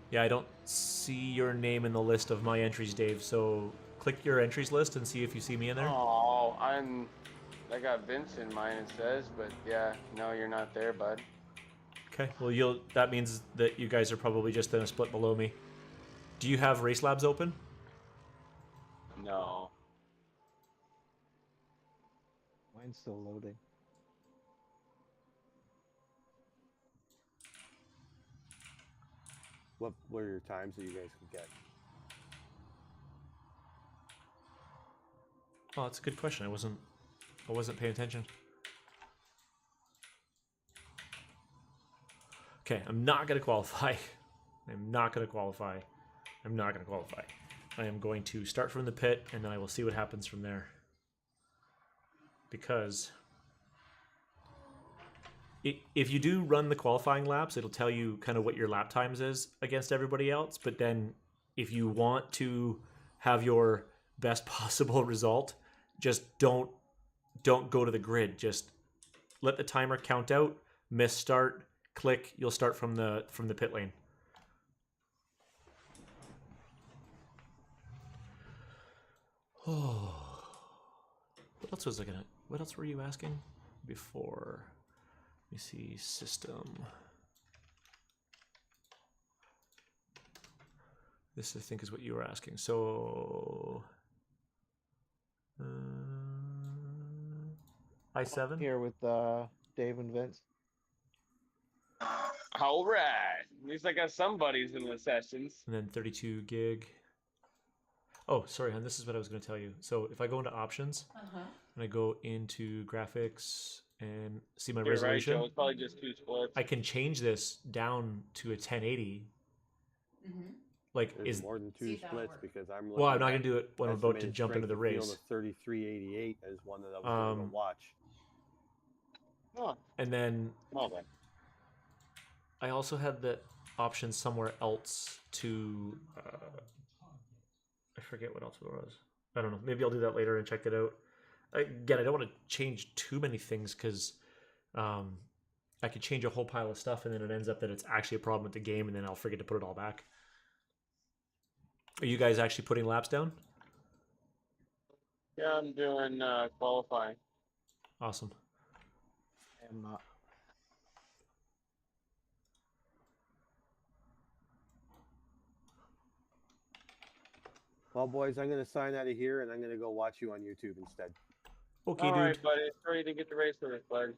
Yeah, I don't see your name in the list of my entries, Dave. So click your entries list and see if you see me in there. Oh, I got Vince in mine, it says, but yeah, no, you're not there, bud. Okay, well, that means that you guys are probably just in a split below me. Do you have Race Labs open? No. Mine's still loading. What were your times that you guys could get? Oh, that's a good question. I wasn't paying attention. Okay, I'm not gonna qualify. I'm not gonna qualify. I'm not gonna qualify. I am going to start from the pit, and then I will see what happens from there. Because if you do run the qualifying laps, it'll tell you kind of what your lap times is against everybody else. But then if you want to have your best possible result, just don't go to the grid. Just let the timer count out, miss start, click, you'll start from the pit lane. Oh. What else were you asking before? Let me see, system. This, I think, is what you were asking. So, i7? Here with Dave and Vince. All right. At least I got some buddies in the sessions. And then 32 gig. Oh, sorry, hon. This is what I was going to tell you. So if I go into options and I go into graphics and see my resolution, right, Joe. It's probably just 2 splits. I can change this down to a 1080. Like, There's more than 2 splits because I'm. Well, I'm not going to do it when I'm about to jump into the race. 3388 is one that I was going to watch. Oh. And then Well then. I also had the option somewhere else to. I forget what else it was. I don't know. Maybe I'll do that later and check it out. Again, I don't want to change too many things because I could change a whole pile of stuff and then it ends up that it's actually a problem with the game and then I'll forget to put it all back. Are you guys actually putting laps down? Yeah, I'm doing qualifying. Awesome. I am not. Well, boys, I'm going to sign out of here and I'm going to go watch you on YouTube instead. Okay, All dude. right, buddy. Sorry you didn't get the race with us, bud.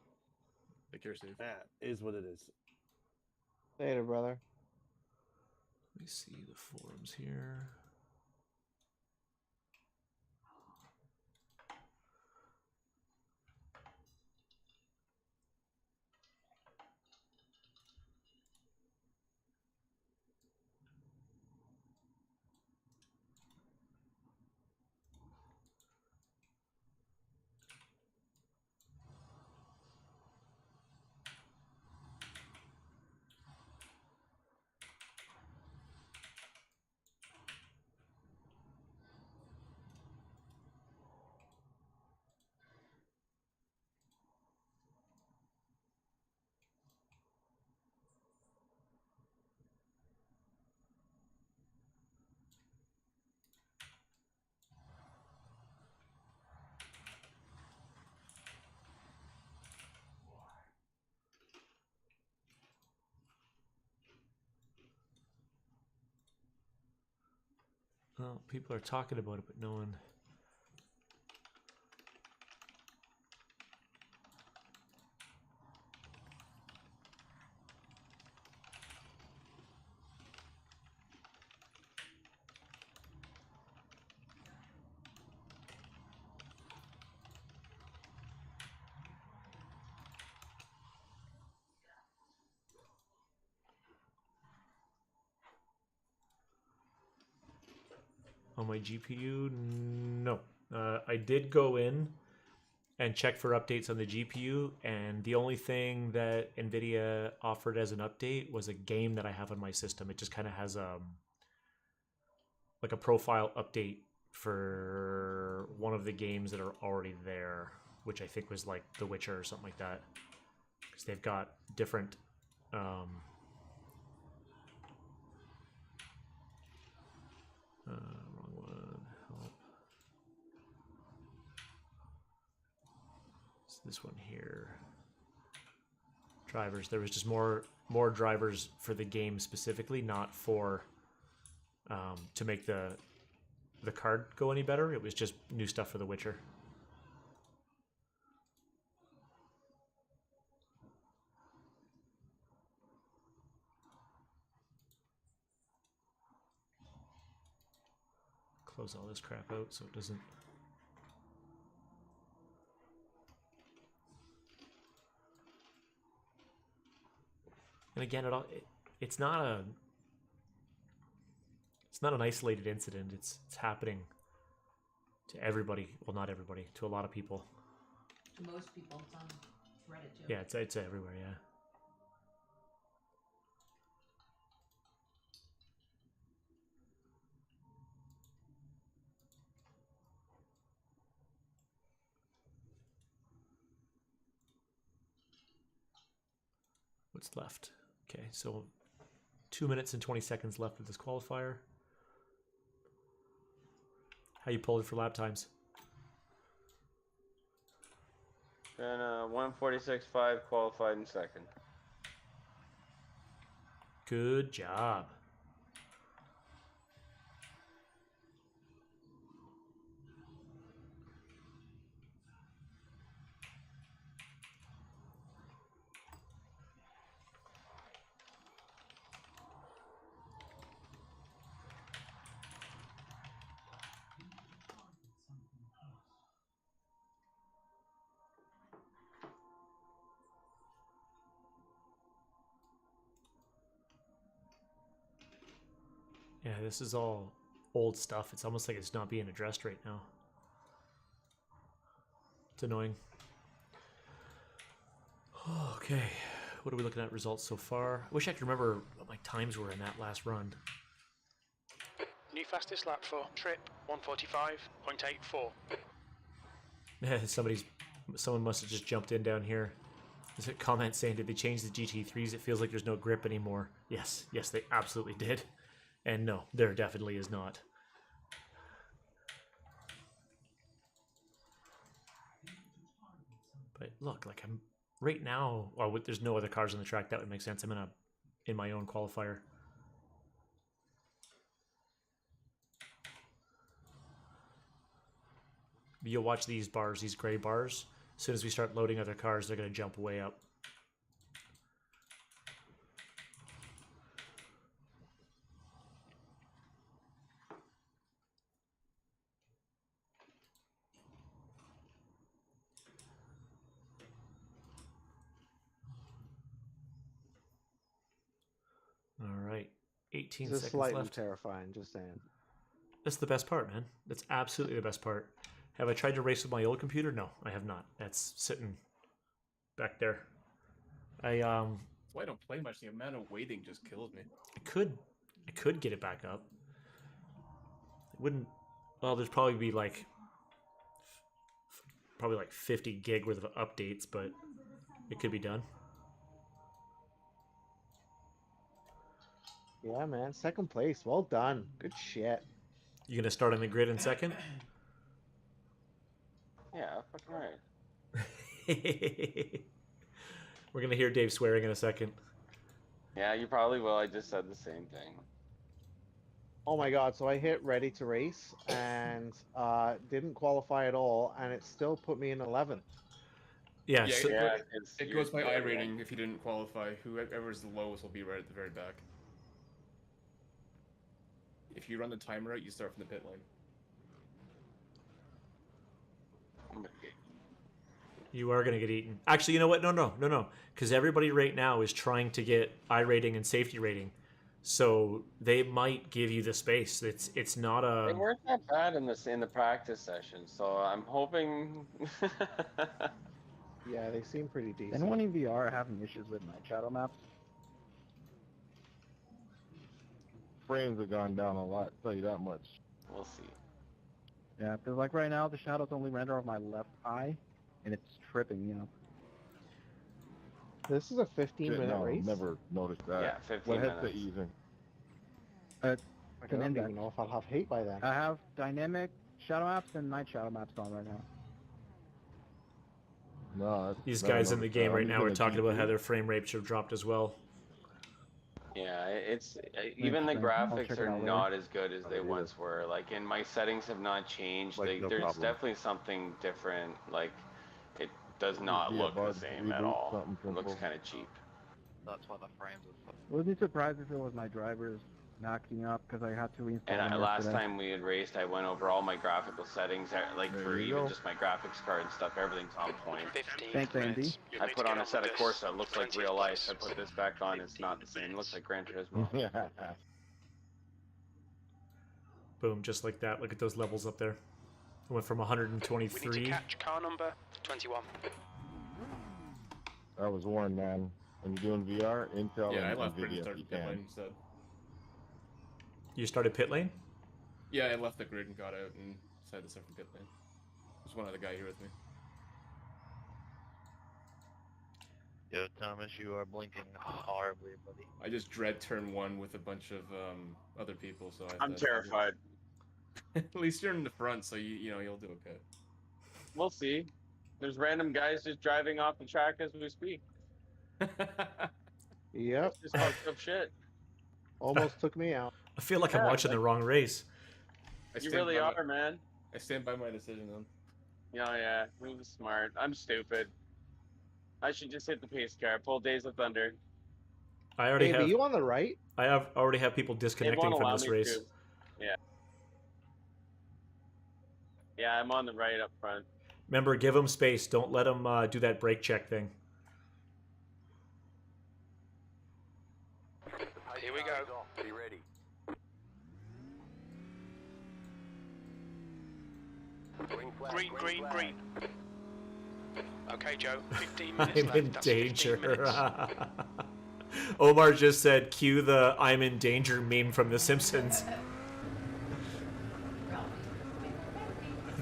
Take care, Steve. That is what it is. Later, brother. Let me see the forums here. Well, people are talking about it, but no one. on my GPU? No. I did go in and check for updates on the GPU, and the only thing that NVIDIA offered as an update was a game that I have on my system. It just kind of has like a profile update for one of the games that are already there, which I think was like The Witcher or something like that. Because they've got different wrong one. Help. It's this one here. Drivers. There was just more drivers for the game specifically, not for to make the card go any better. It was just new stuff for The Witcher. Close all this crap out so it doesn't. And again, it's not an isolated incident. It's happening to everybody. Well, not everybody. To a lot of people. To most people, it's on Reddit too. Yeah, it's everywhere. Yeah. What's left? Okay, so 2 minutes and 20 seconds left of this qualifier. How you pulled it for lap times? And 1:46.5 qualified in second. Good job. Yeah, this is all old stuff. It's almost like it's not being addressed right now. It's annoying. Okay, what are we looking at results so far? I wish I could remember what my times were in that last run. New fastest lap for trip 1:45.84. Yeah, someone must have just jumped in down here. There's a comment saying, did they change the GT3s? It feels like there's no grip anymore. Yes, they absolutely did. And no, there definitely is not. But look, like I'm right now. Well, there's no other cars on the track. That would make sense. I'm in my own qualifier. You'll watch these bars, these gray bars. As soon as we start loading other cars, they're going to jump way up. All right, 18 This is seconds slightly left. terrifying, just saying. That's the best part, man. That's absolutely the best part. Have I tried to race with my old computer? No, I have not. That's sitting back there. That's why I don't play much. The amount of waiting just kills me. I could get it back up. It wouldn't. Well, there's probably be like 50 gig worth of updates, but it could be done. Yeah, man. Second place. Well done. Good shit. You gonna start on the grid in second? Yeah, fucking right. We're gonna hear Dave swearing in a second. Yeah, you probably will. I just said the same thing. Oh my god, so I hit ready to race and didn't qualify at all, and it still put me in 11th. Yeah, Yeah, so, it goes by iRating. If you didn't qualify, whoever's the lowest will be right at the very back. If you run the timer out, you start from the pit lane. you are going to get eaten. Actually, you know what? No. Because everybody right now is trying to get iRating and safety rating. So they might give you the space. It's not They a. weren't that bad in the practice session, so I'm hoping. Yeah, they seem pretty decent. Anyone in VR having issues with night shadow maps? Frames have gone down a lot, tell you that much. We'll see. Yeah, because like right now the shadows only render of my left eye, and it's tripping, you know. This is a 15-minute race? Never noticed that. Yeah, 15 what minutes. headset you using? I don't even know if I'll have hate by then. I have dynamic shadow maps and night shadow maps on right now. No, These guys in the game right now are talking about how their frame rates have dropped as well. Yeah, it's even the graphics are not as good as they once were. Like, and my settings have not changed. Like, no there's problem. definitely something different. Like, it does not look the same at all. It looks kind of cheap. That's why the frames are... I wouldn't be surprised if it was my drivers knocking up because I had to reinstall And them last yesterday. time we had raced, I went over all my graphical settings, like for even just my graphics card and stuff. Everything's on point. Thanks, Andy. I put on a set of Corsa. It looks like real life. I put this back on. It's not the same. It looks like Gran Turismo. Boom, just like that. Look at those levels up there. It went from 123. We need to catch car number 21. I was warned, man. When you're doing VR, Intel Yeah, I and left Grid and NVIDIA, started you pit lane can. instead. You started pit lane? Yeah, I left the grid and got out and decided to start from pit lane. There's one other guy here with me. Yo, Thomas, you are blinking horribly, buddy. I just dread turn 1 with a bunch of other people, so I'm terrified. At least you're in the front, so you know you'll do okay. We'll see. There's random guys just driving off the track as we speak. Yep. Just fucked up shit. Almost took me out. I feel like I'm watching the wrong race. You really are, man. I stand by my decision, then. Yeah, he was smart. I'm stupid. I should just hit the pace car, pull Days of Thunder. I already Hey, have. but you on the right? I already have people They disconnecting won't from allow this me race. to. Yeah. Yeah, I'm on the right up front. Remember, give them space. Don't let them do that brake check thing. Here we go. Be ready. Green. Okay, Joe. 15 minutes I'm left. in That's 15 minutes. danger. Omar just said, cue the I'm in danger meme from The Simpsons.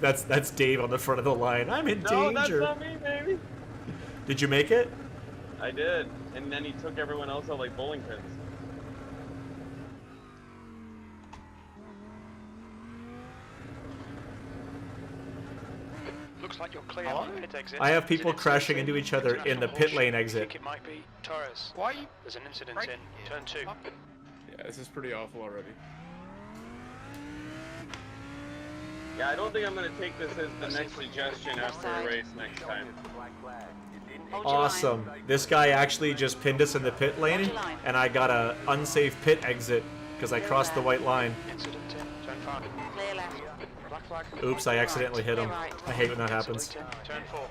That's Dave on the front of the line. I'm in No, that's danger. not me, baby. Did you make it? I did. And then he took everyone else out like bowling pins. Looks like you're clear on the pit exit. I have people There's an crashing incident into each other in the International pit lane Horseshoe. exit. I think it might be Torres. Why are you... There's an incident in turn 2. Yeah, this is pretty awful already. Yeah, I don't think I'm going to take this as the next suggestion after a race next time. Awesome. This guy actually just pinned us in the pit lane, and I got a unsafe pit exit because I crossed the white line. Incident in turn 5. Clear left. Black flag. Oops, I accidentally hit him. Right. I hate when that happens. Incident in turn 4.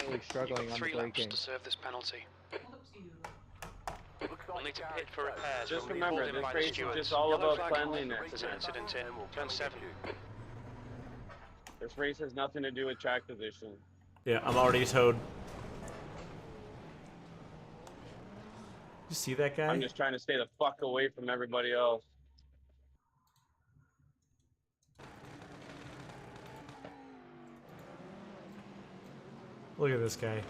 Really struggling on the 3 laps braking. to serve this penalty. We'll need to pit for repairs. Just We'll be remember, called in this by the race is stewards. just all Yellow about flag. cleanliness. There's an incident in turn 7. This race has nothing to do with track position. Yeah, I'm already towed. You see that guy? I'm just trying to stay the fuck away from everybody else. Look at this guy.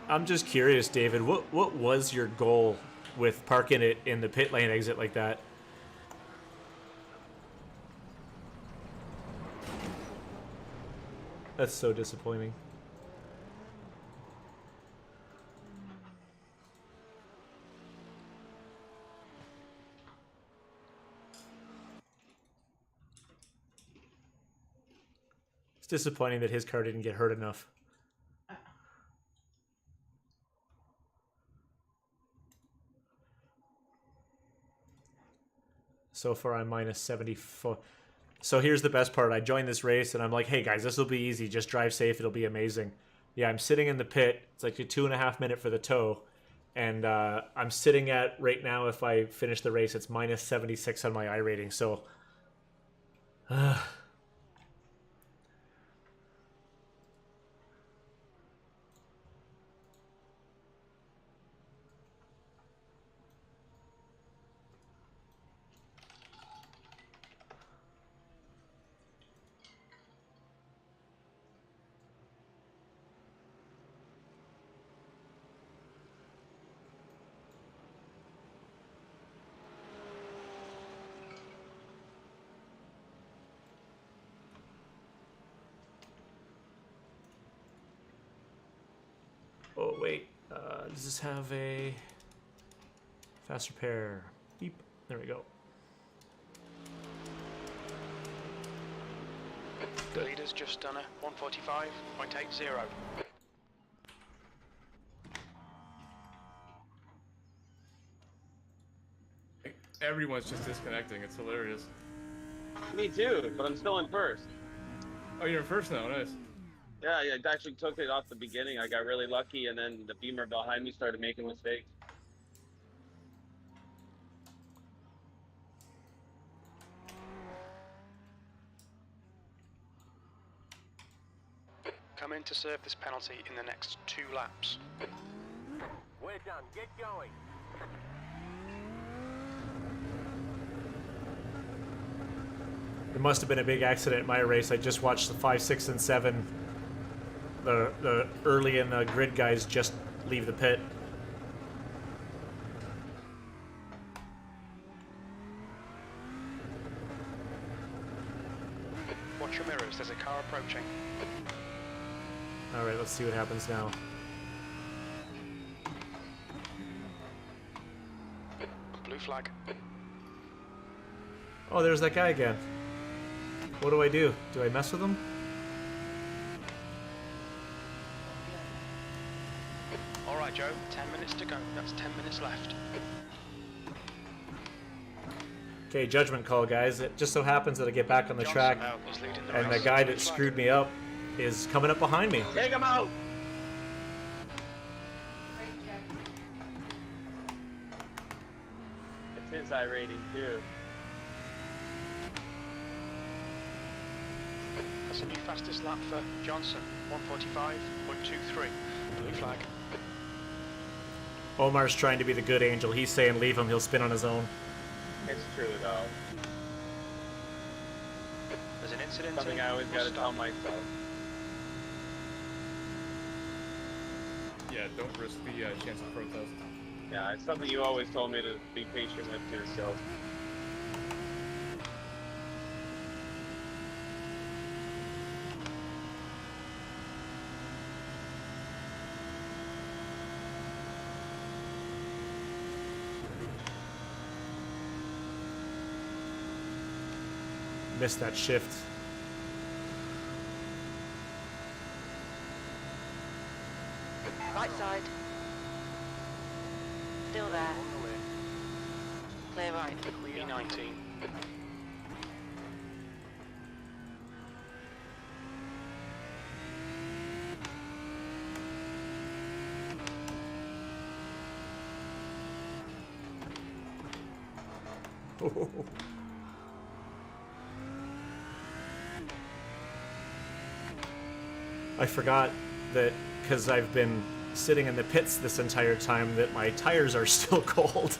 I'm just curious, David. What was your goal with parking it in the pit lane exit like that? That's so disappointing. disappointing that his car didn't get hurt enough. So far, I'm minus 74. So here's the best part. I joined this race, and I'm like, hey, guys, this will be easy. Just drive safe. It'll be amazing. Yeah, I'm sitting in the pit. It's like a 2.5 minute for the tow. And I'm sitting at, right now, if I finish the race, it's minus 76 on my iRating. So... Oh, wait. Does this have a fast repair? Beep. There we go. The leader's just done a 145.80. Everyone's just disconnecting. It's hilarious. Me too, but I'm still in first. Oh, you're in first now. Nice. Yeah, I actually took it off the beginning. I got really lucky, and then the Beamer behind me started making mistakes. Come in to serve this penalty in the next 2 laps. We're done. Get going. It must have been a big accident in my race. I just watched the 5, 6, and 7. The early in the grid guys just leave the pit. Watch your mirrors. There's a car approaching. All right, let's see what happens now. Blue flag. Oh, there's that guy again. What do I do? Do I mess with him? All right, Joe. 10 minutes to go. That's 10 minutes left. Okay, judgment call, guys. It just so happens that I get back on the track, and the guy that screwed me up is coming up behind me. Take him out! It's his iRating too. That's a new fastest lap for Johnson. 145.23. Blue flag. Omar's trying to be the good angel. He's saying leave him, he'll spin on his own. It's true though. There's an incident. Something I always gotta tell myself. Yeah, don't risk the chance of protest. Yeah, it's something you always told me to be patient with too, so. Missed that shift. Right side. Still there. Clear right. E19. I forgot that because I've been sitting in the pits this entire time that my tires are still cold.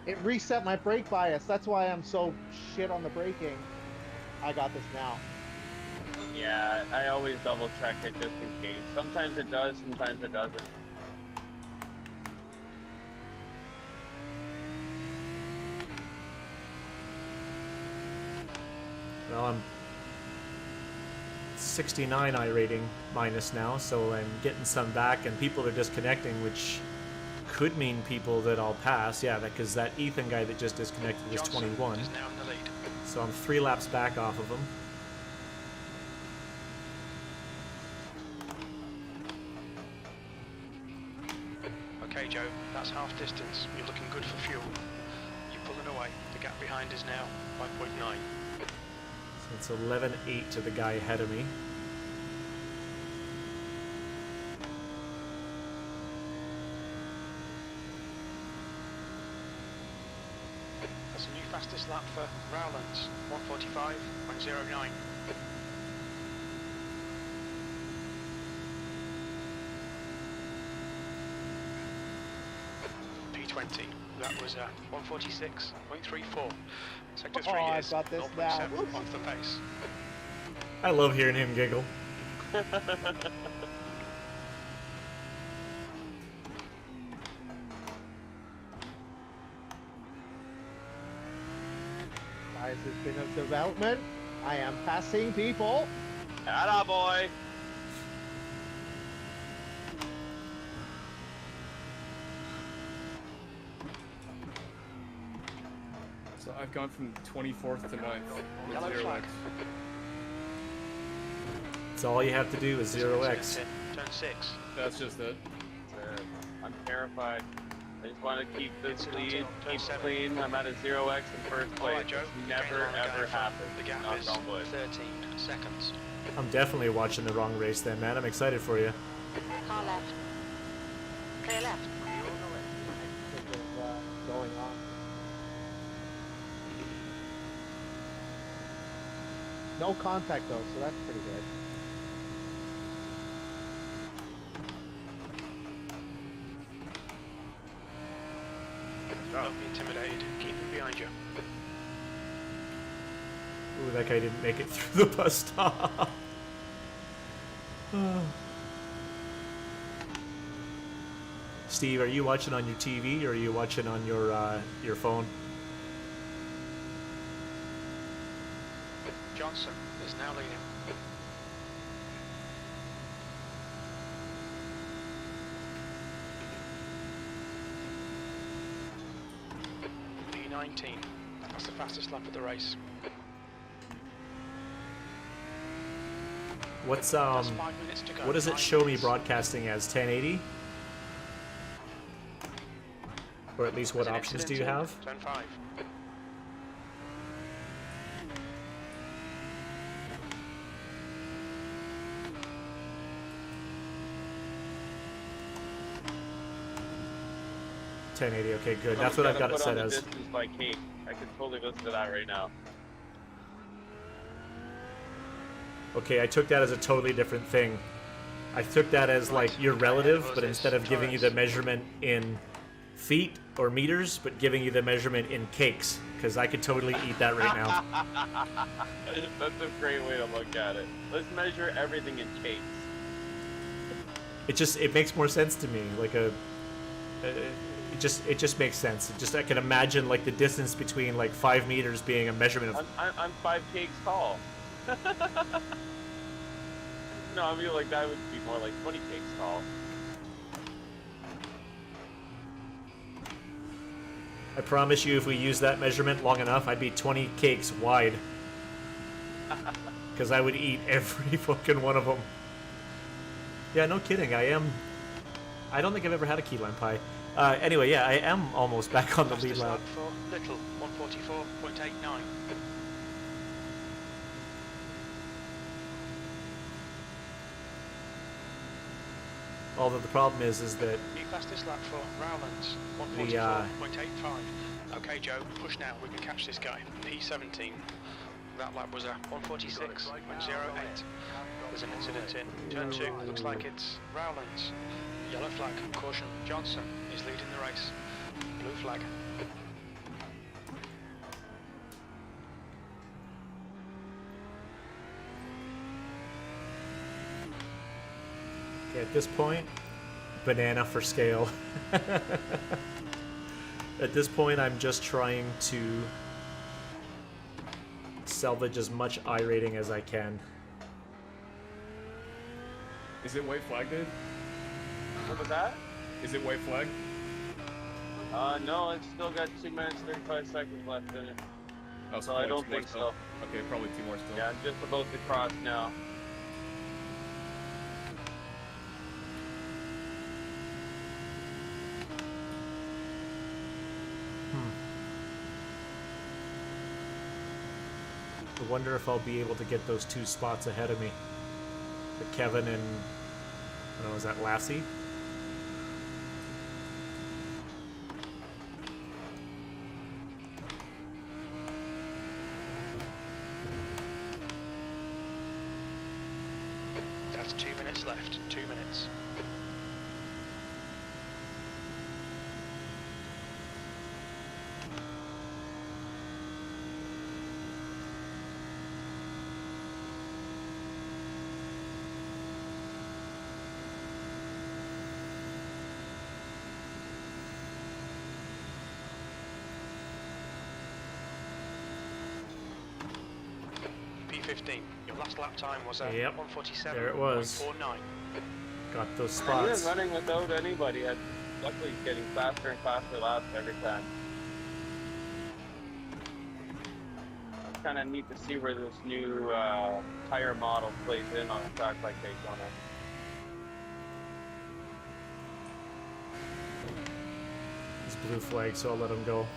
It reset my brake bias. That's why I'm so shit on the braking. I got this now. Yeah, I always double check it just in case. Sometimes it does, sometimes it doesn't. Well, I'm 69 iRating minus now, so I'm getting some back, and people are disconnecting, which could mean people that I'll pass. Yeah, because that Ethan guy that just disconnected was Johnson 21. is now in the lead. So I'm 3 laps back off of him. Okay, Joe, that's half distance. You're looking good for fuel. You're pulling away. The gap behind is now 5.9. So it's 11.8 to the guy ahead of me. That's a new fastest lap for Rowlands, 1:45.09. P20, that was 1:46.34. Sector 3 Oh, is I've got this 0.7 now. off the pace. I love hearing him giggle. Guys, it's been a development. I am passing people. Atta boy. So I've gone from 24th to 9th with Yellow 0x. That's all you have to do is 0x. Turn 6. That's just it. I'm terrified. I just want to keep this lead, keep seven. clean. I'm at a 0x in first place. Alright, Joe. It's never ever happened. The gap Knock is on wood. 13 seconds. I'm definitely watching the wrong race then, man. I'm excited for you. Car left. Clear left. Going on. No contact though, so that's pretty good. Don't be intimidated. Keep him behind you. Ooh, that guy didn't make it through the bus stop. Steve, are you watching on your TV or are you watching on your phone? Johnson is now leading. P19. That's the fastest lap of the race. What's That's 5 minutes to go. what does it 9 show me minutes. broadcasting as 1080? Or at least what There's an options do incident you in have? Turn 5. Okay, good. That's what I've got it set as. Distance by Kate. I can totally listen to that right now. Okay, I took that as a totally different thing. I took that as like your relative, but instead of giving you the measurement in feet or meters, but giving you the measurement in cakes, because I could totally eat that right now. That's a great way to look at it. Let's measure everything in cakes. It makes more sense to me. Like it just makes sense. I can imagine like the distance between like 5 meters being a measurement of. I'm 5 cakes tall. No, I mean like that would be more like 20 cakes tall. I promise you, if we use that measurement long enough, I'd be 20 cakes wide. Because I would eat every fucking one of them. Yeah, no kidding. I don't think I've ever had a key lime pie. Anyway, yeah, I am almost back on the lead lap. For Little, 1:44.89. Although the problem is that New fastest lap for Rowlands, the 1:44.85. Okay, Joe, push now. We can catch this guy. P17. That lap was a 1:46.08. There's an incident in turn 2. Looks like it's Rowlands. Yellow flag. Caution. Johnson is leading the race. Blue flag. okay, at this point, banana for scale. At this point, I'm just trying to salvage as much I rating as I can. Is it white flag, Dave? What was that? Is it white flag? No, it's still got 2 minutes 35 seconds left in it. Oh, So I don't think so. Okay, probably 2 more still. Yeah, I'm just about to cross now. I wonder if I'll be able to get those 2 spots ahead of me. The Kevin and, I don't know, is that Lassie? That's 2 minutes left. 2 minutes. P15. Your last lap time was at Yep. 147. There it was. 149. Got those He spots. was running without anybody. Luckily, he's getting faster and faster laps every time. It's kind of neat to see where this new tire model plays in on a track like Daytona. It's blue flag, so I'll let him go.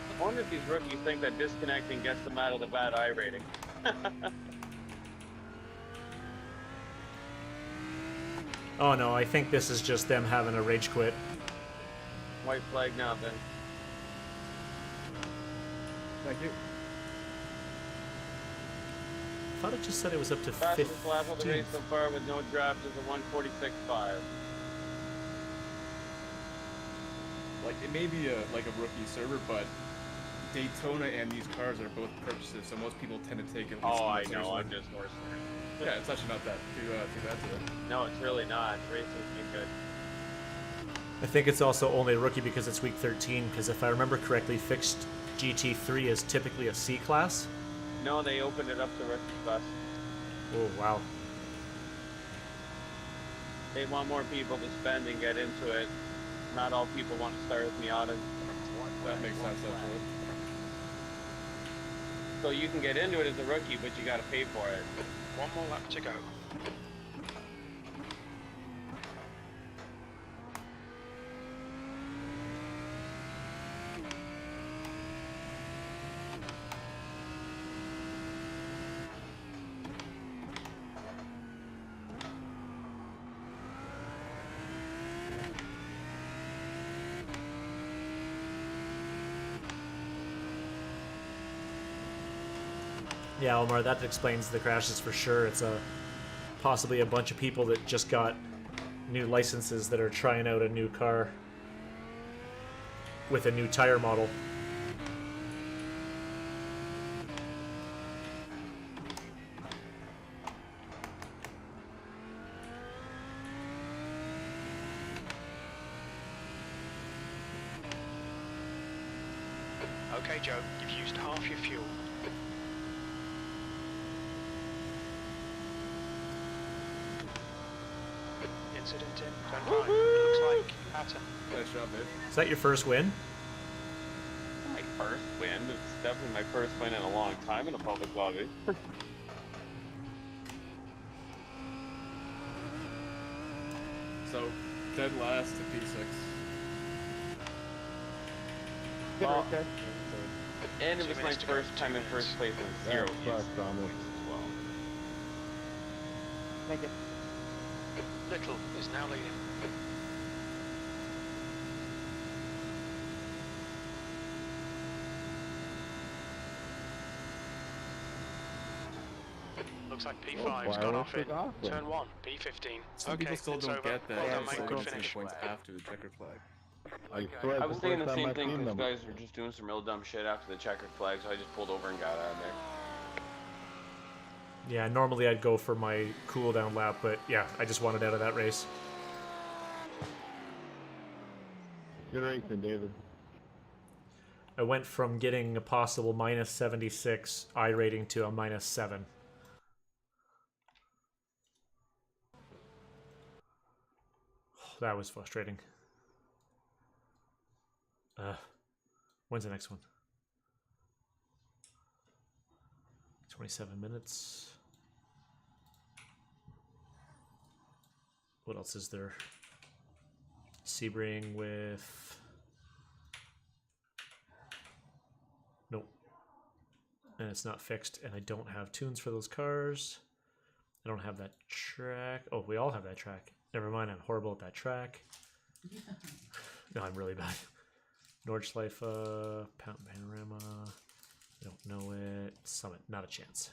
I wonder if these rookies think that disconnecting gets them out of the bad I rating. Oh no, I think this is just them having a rage quit. White flag now, then. Thank you. I thought it just said it was up to Fastest lap of the 15. race so far with no draft is a 146.5. Like, it may be a rookie server, but Daytona and these cars are both purchases, so most people tend to take it. Oh, I know. I'm just horse. Yeah, it's actually not that too bad to it. No, it's really not. Racing's been good. I think it's also only a rookie because it's week 13, because if I remember correctly, fixed GT3 is typically a C class. No, they opened it up to rookie class. Oh, wow. They want more people to spend and get into it. Not all people want to start with Miata. That makes sense, actually. So you can get into it as a rookie, but you got to pay for it. 1 more lap to go. Yeah, Omar, that explains the crashes for sure. It's possibly a bunch of people that just got new licenses that are trying out a new car with a new tire model. Okay, Joe, you've used half your fuel. Incident in turn 5. Looks like pattern. Nice job, babe. Is that your first win? My first win. It's definitely my first win in a long time in a public lobby. So, dead last to P6. Well, Okay. and it 2 was my minutes to go, first 2 time in minutes. first place in That 0 sucks, Thomas. as well. Thank you. Little is now leading. Looks like P5's gone off it. Awesome. Turn 1, P15. Some Okay, people still it's don't over. get that. Well done, It's mate. still Good gonna see finish. points after the checker flag. I swear, I it's was the thinking first the time same I've thing seen because them. guys were just doing some real dumb shit after the checkered flag, so I just pulled over and got out of there. Yeah, normally I'd go for my cool down lap, but yeah, I just wanted out of that race. Good racing, David. I went from getting a possible minus 76 I rating to a minus 7. That was frustrating. When's the next one? 27 minutes. What else is there? Sebring with... Nope. And it's not fixed, and I don't have tunes for those cars. I don't have that track. Oh, we all have that track. Never mind, I'm horrible at that track. No, I'm really bad. Nordschleife, Panorama. I don't know it. Summit, not a chance.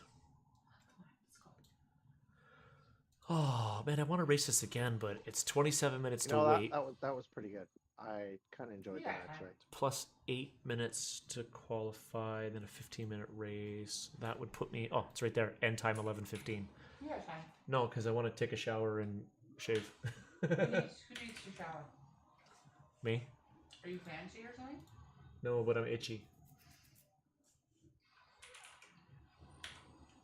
Oh man, I want to race this again, but it's 27 minutes to wait. That was pretty good. I kind of enjoyed that actually. Plus 8 minutes to qualify, then a 15-minute race. That would put me. Oh, it's right there. End time 11:15. Yeah, fine. No, because I want to take a shower and shave. Who needs to shower? Me? Are you fancy or something? No, but I'm itchy.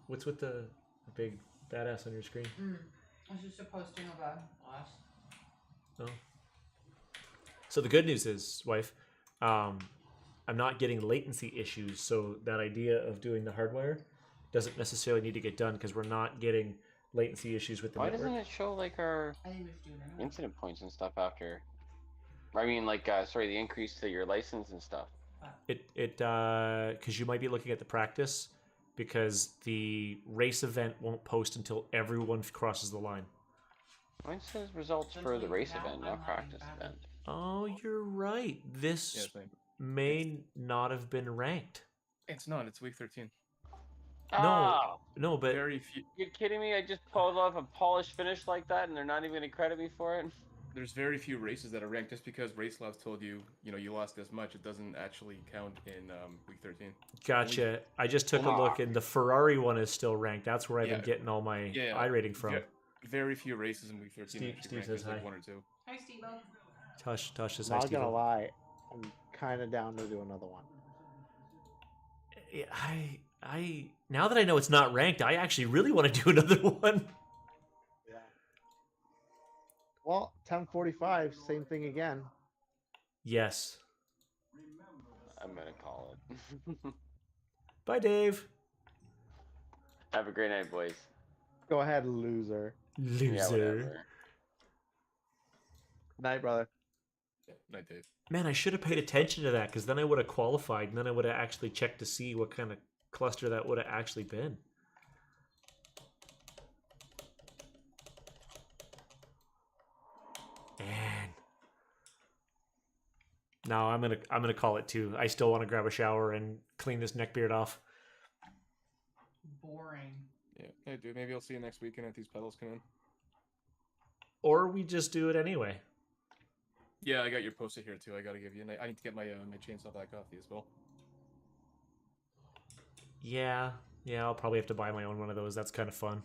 What's with the big badass on your screen? It's just a posting of us. Oh. So the good news is, wife, I'm not getting latency issues, so that idea of doing the hardwire doesn't necessarily need to get done because we're not getting latency issues with the network. Why doesn't it show like our incident points and stuff after? I mean, like, sorry, the increase to your license and stuff. Because you might be looking at the practice, because the race event won't post until everyone crosses the line. Mine says results for the race event, not practice event. Oh, you're right. This may not have been ranked. It's not. It's week 13. No, but very few. You're kidding me? I just pulled off a polished finish like that, and they're not even going to credit me for it? There's very few races that are ranked. Just because RaceLabs told you, you lost this much, it doesn't actually count in week 13. Gotcha. I just took a look, and the Ferrari one is still ranked. That's where I've been getting all my I rating from. Very few races in week 13. Steve says hi. Like 1 or 2. Hi, Steve. Tosh says hi, I'm not Steve. gonna lie, I'm kind of down to do another one. I now that I know it's not ranked, I actually really want to do another one. Yeah. Well, 10:45, same thing again. Yes. I'm gonna call it. Bye, Dave. Have a great night, boys. Go ahead, loser. Loser. Night, brother. Night, Dave. Man, I should have paid attention to that, because then I would have qualified, and then I would have actually checked to see what kind of cluster that would have actually been. Man. No, I'm gonna call it too. I still want to grab a shower and clean this neckbeard off. Boring. Yeah, hey, dude. Maybe I'll see you next weekend if these pedals come in. Or we just do it anyway. Yeah, I got your poster here too. I gotta give you. I need to get my my chainsaw back off you as well. Yeah, I'll probably have to buy my own one of those. That's kind of fun.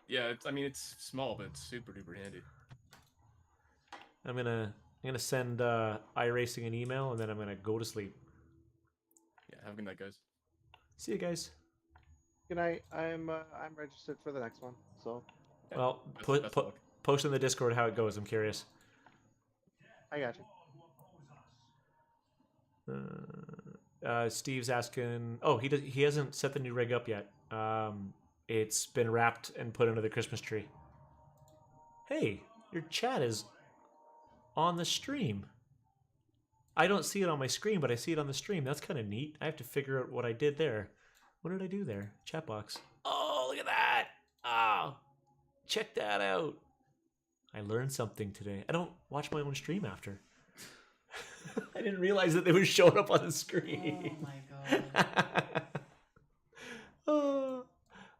Yeah, it's small, but it's super duper handy. I'm gonna send iRacing an email, and then I'm gonna go to sleep. Yeah, have a good night, guys. See you guys. Good night. I'm registered for the next one. So. Well, post in the Discord how it goes. I'm curious. I got you. Steve's asking. Oh, he hasn't set the new rig up yet. It's been wrapped and put under the Christmas tree. Hey, your chat is on the stream. I don't see it on my screen, but I see it on the stream. That's kind of neat. I have to figure out what I did there. What did I do there? Chat box. Oh, look at that. Oh, check that out. I learned something today. I don't watch my own stream after. I didn't realize that they were showing up on the screen. Oh my god. Oh,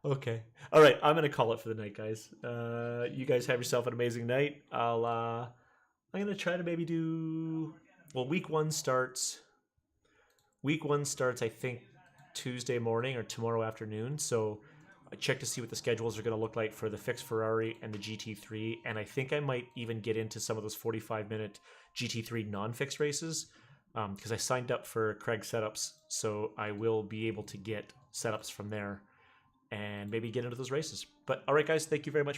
okay. All right. I'm gonna call it for the night, guys. You guys have yourself an amazing night. I'm gonna try to maybe do. Well, week one starts. I think Tuesday morning or tomorrow afternoon. So I check to see what the schedules are going to look like for the fixed Ferrari and the GT3, and I think I might even get into some of those 45-minute GT3 non-fixed races. because I signed up for Craig setups, so I will be able to get setups from there and maybe get into those races. But all right, guys, thank you very much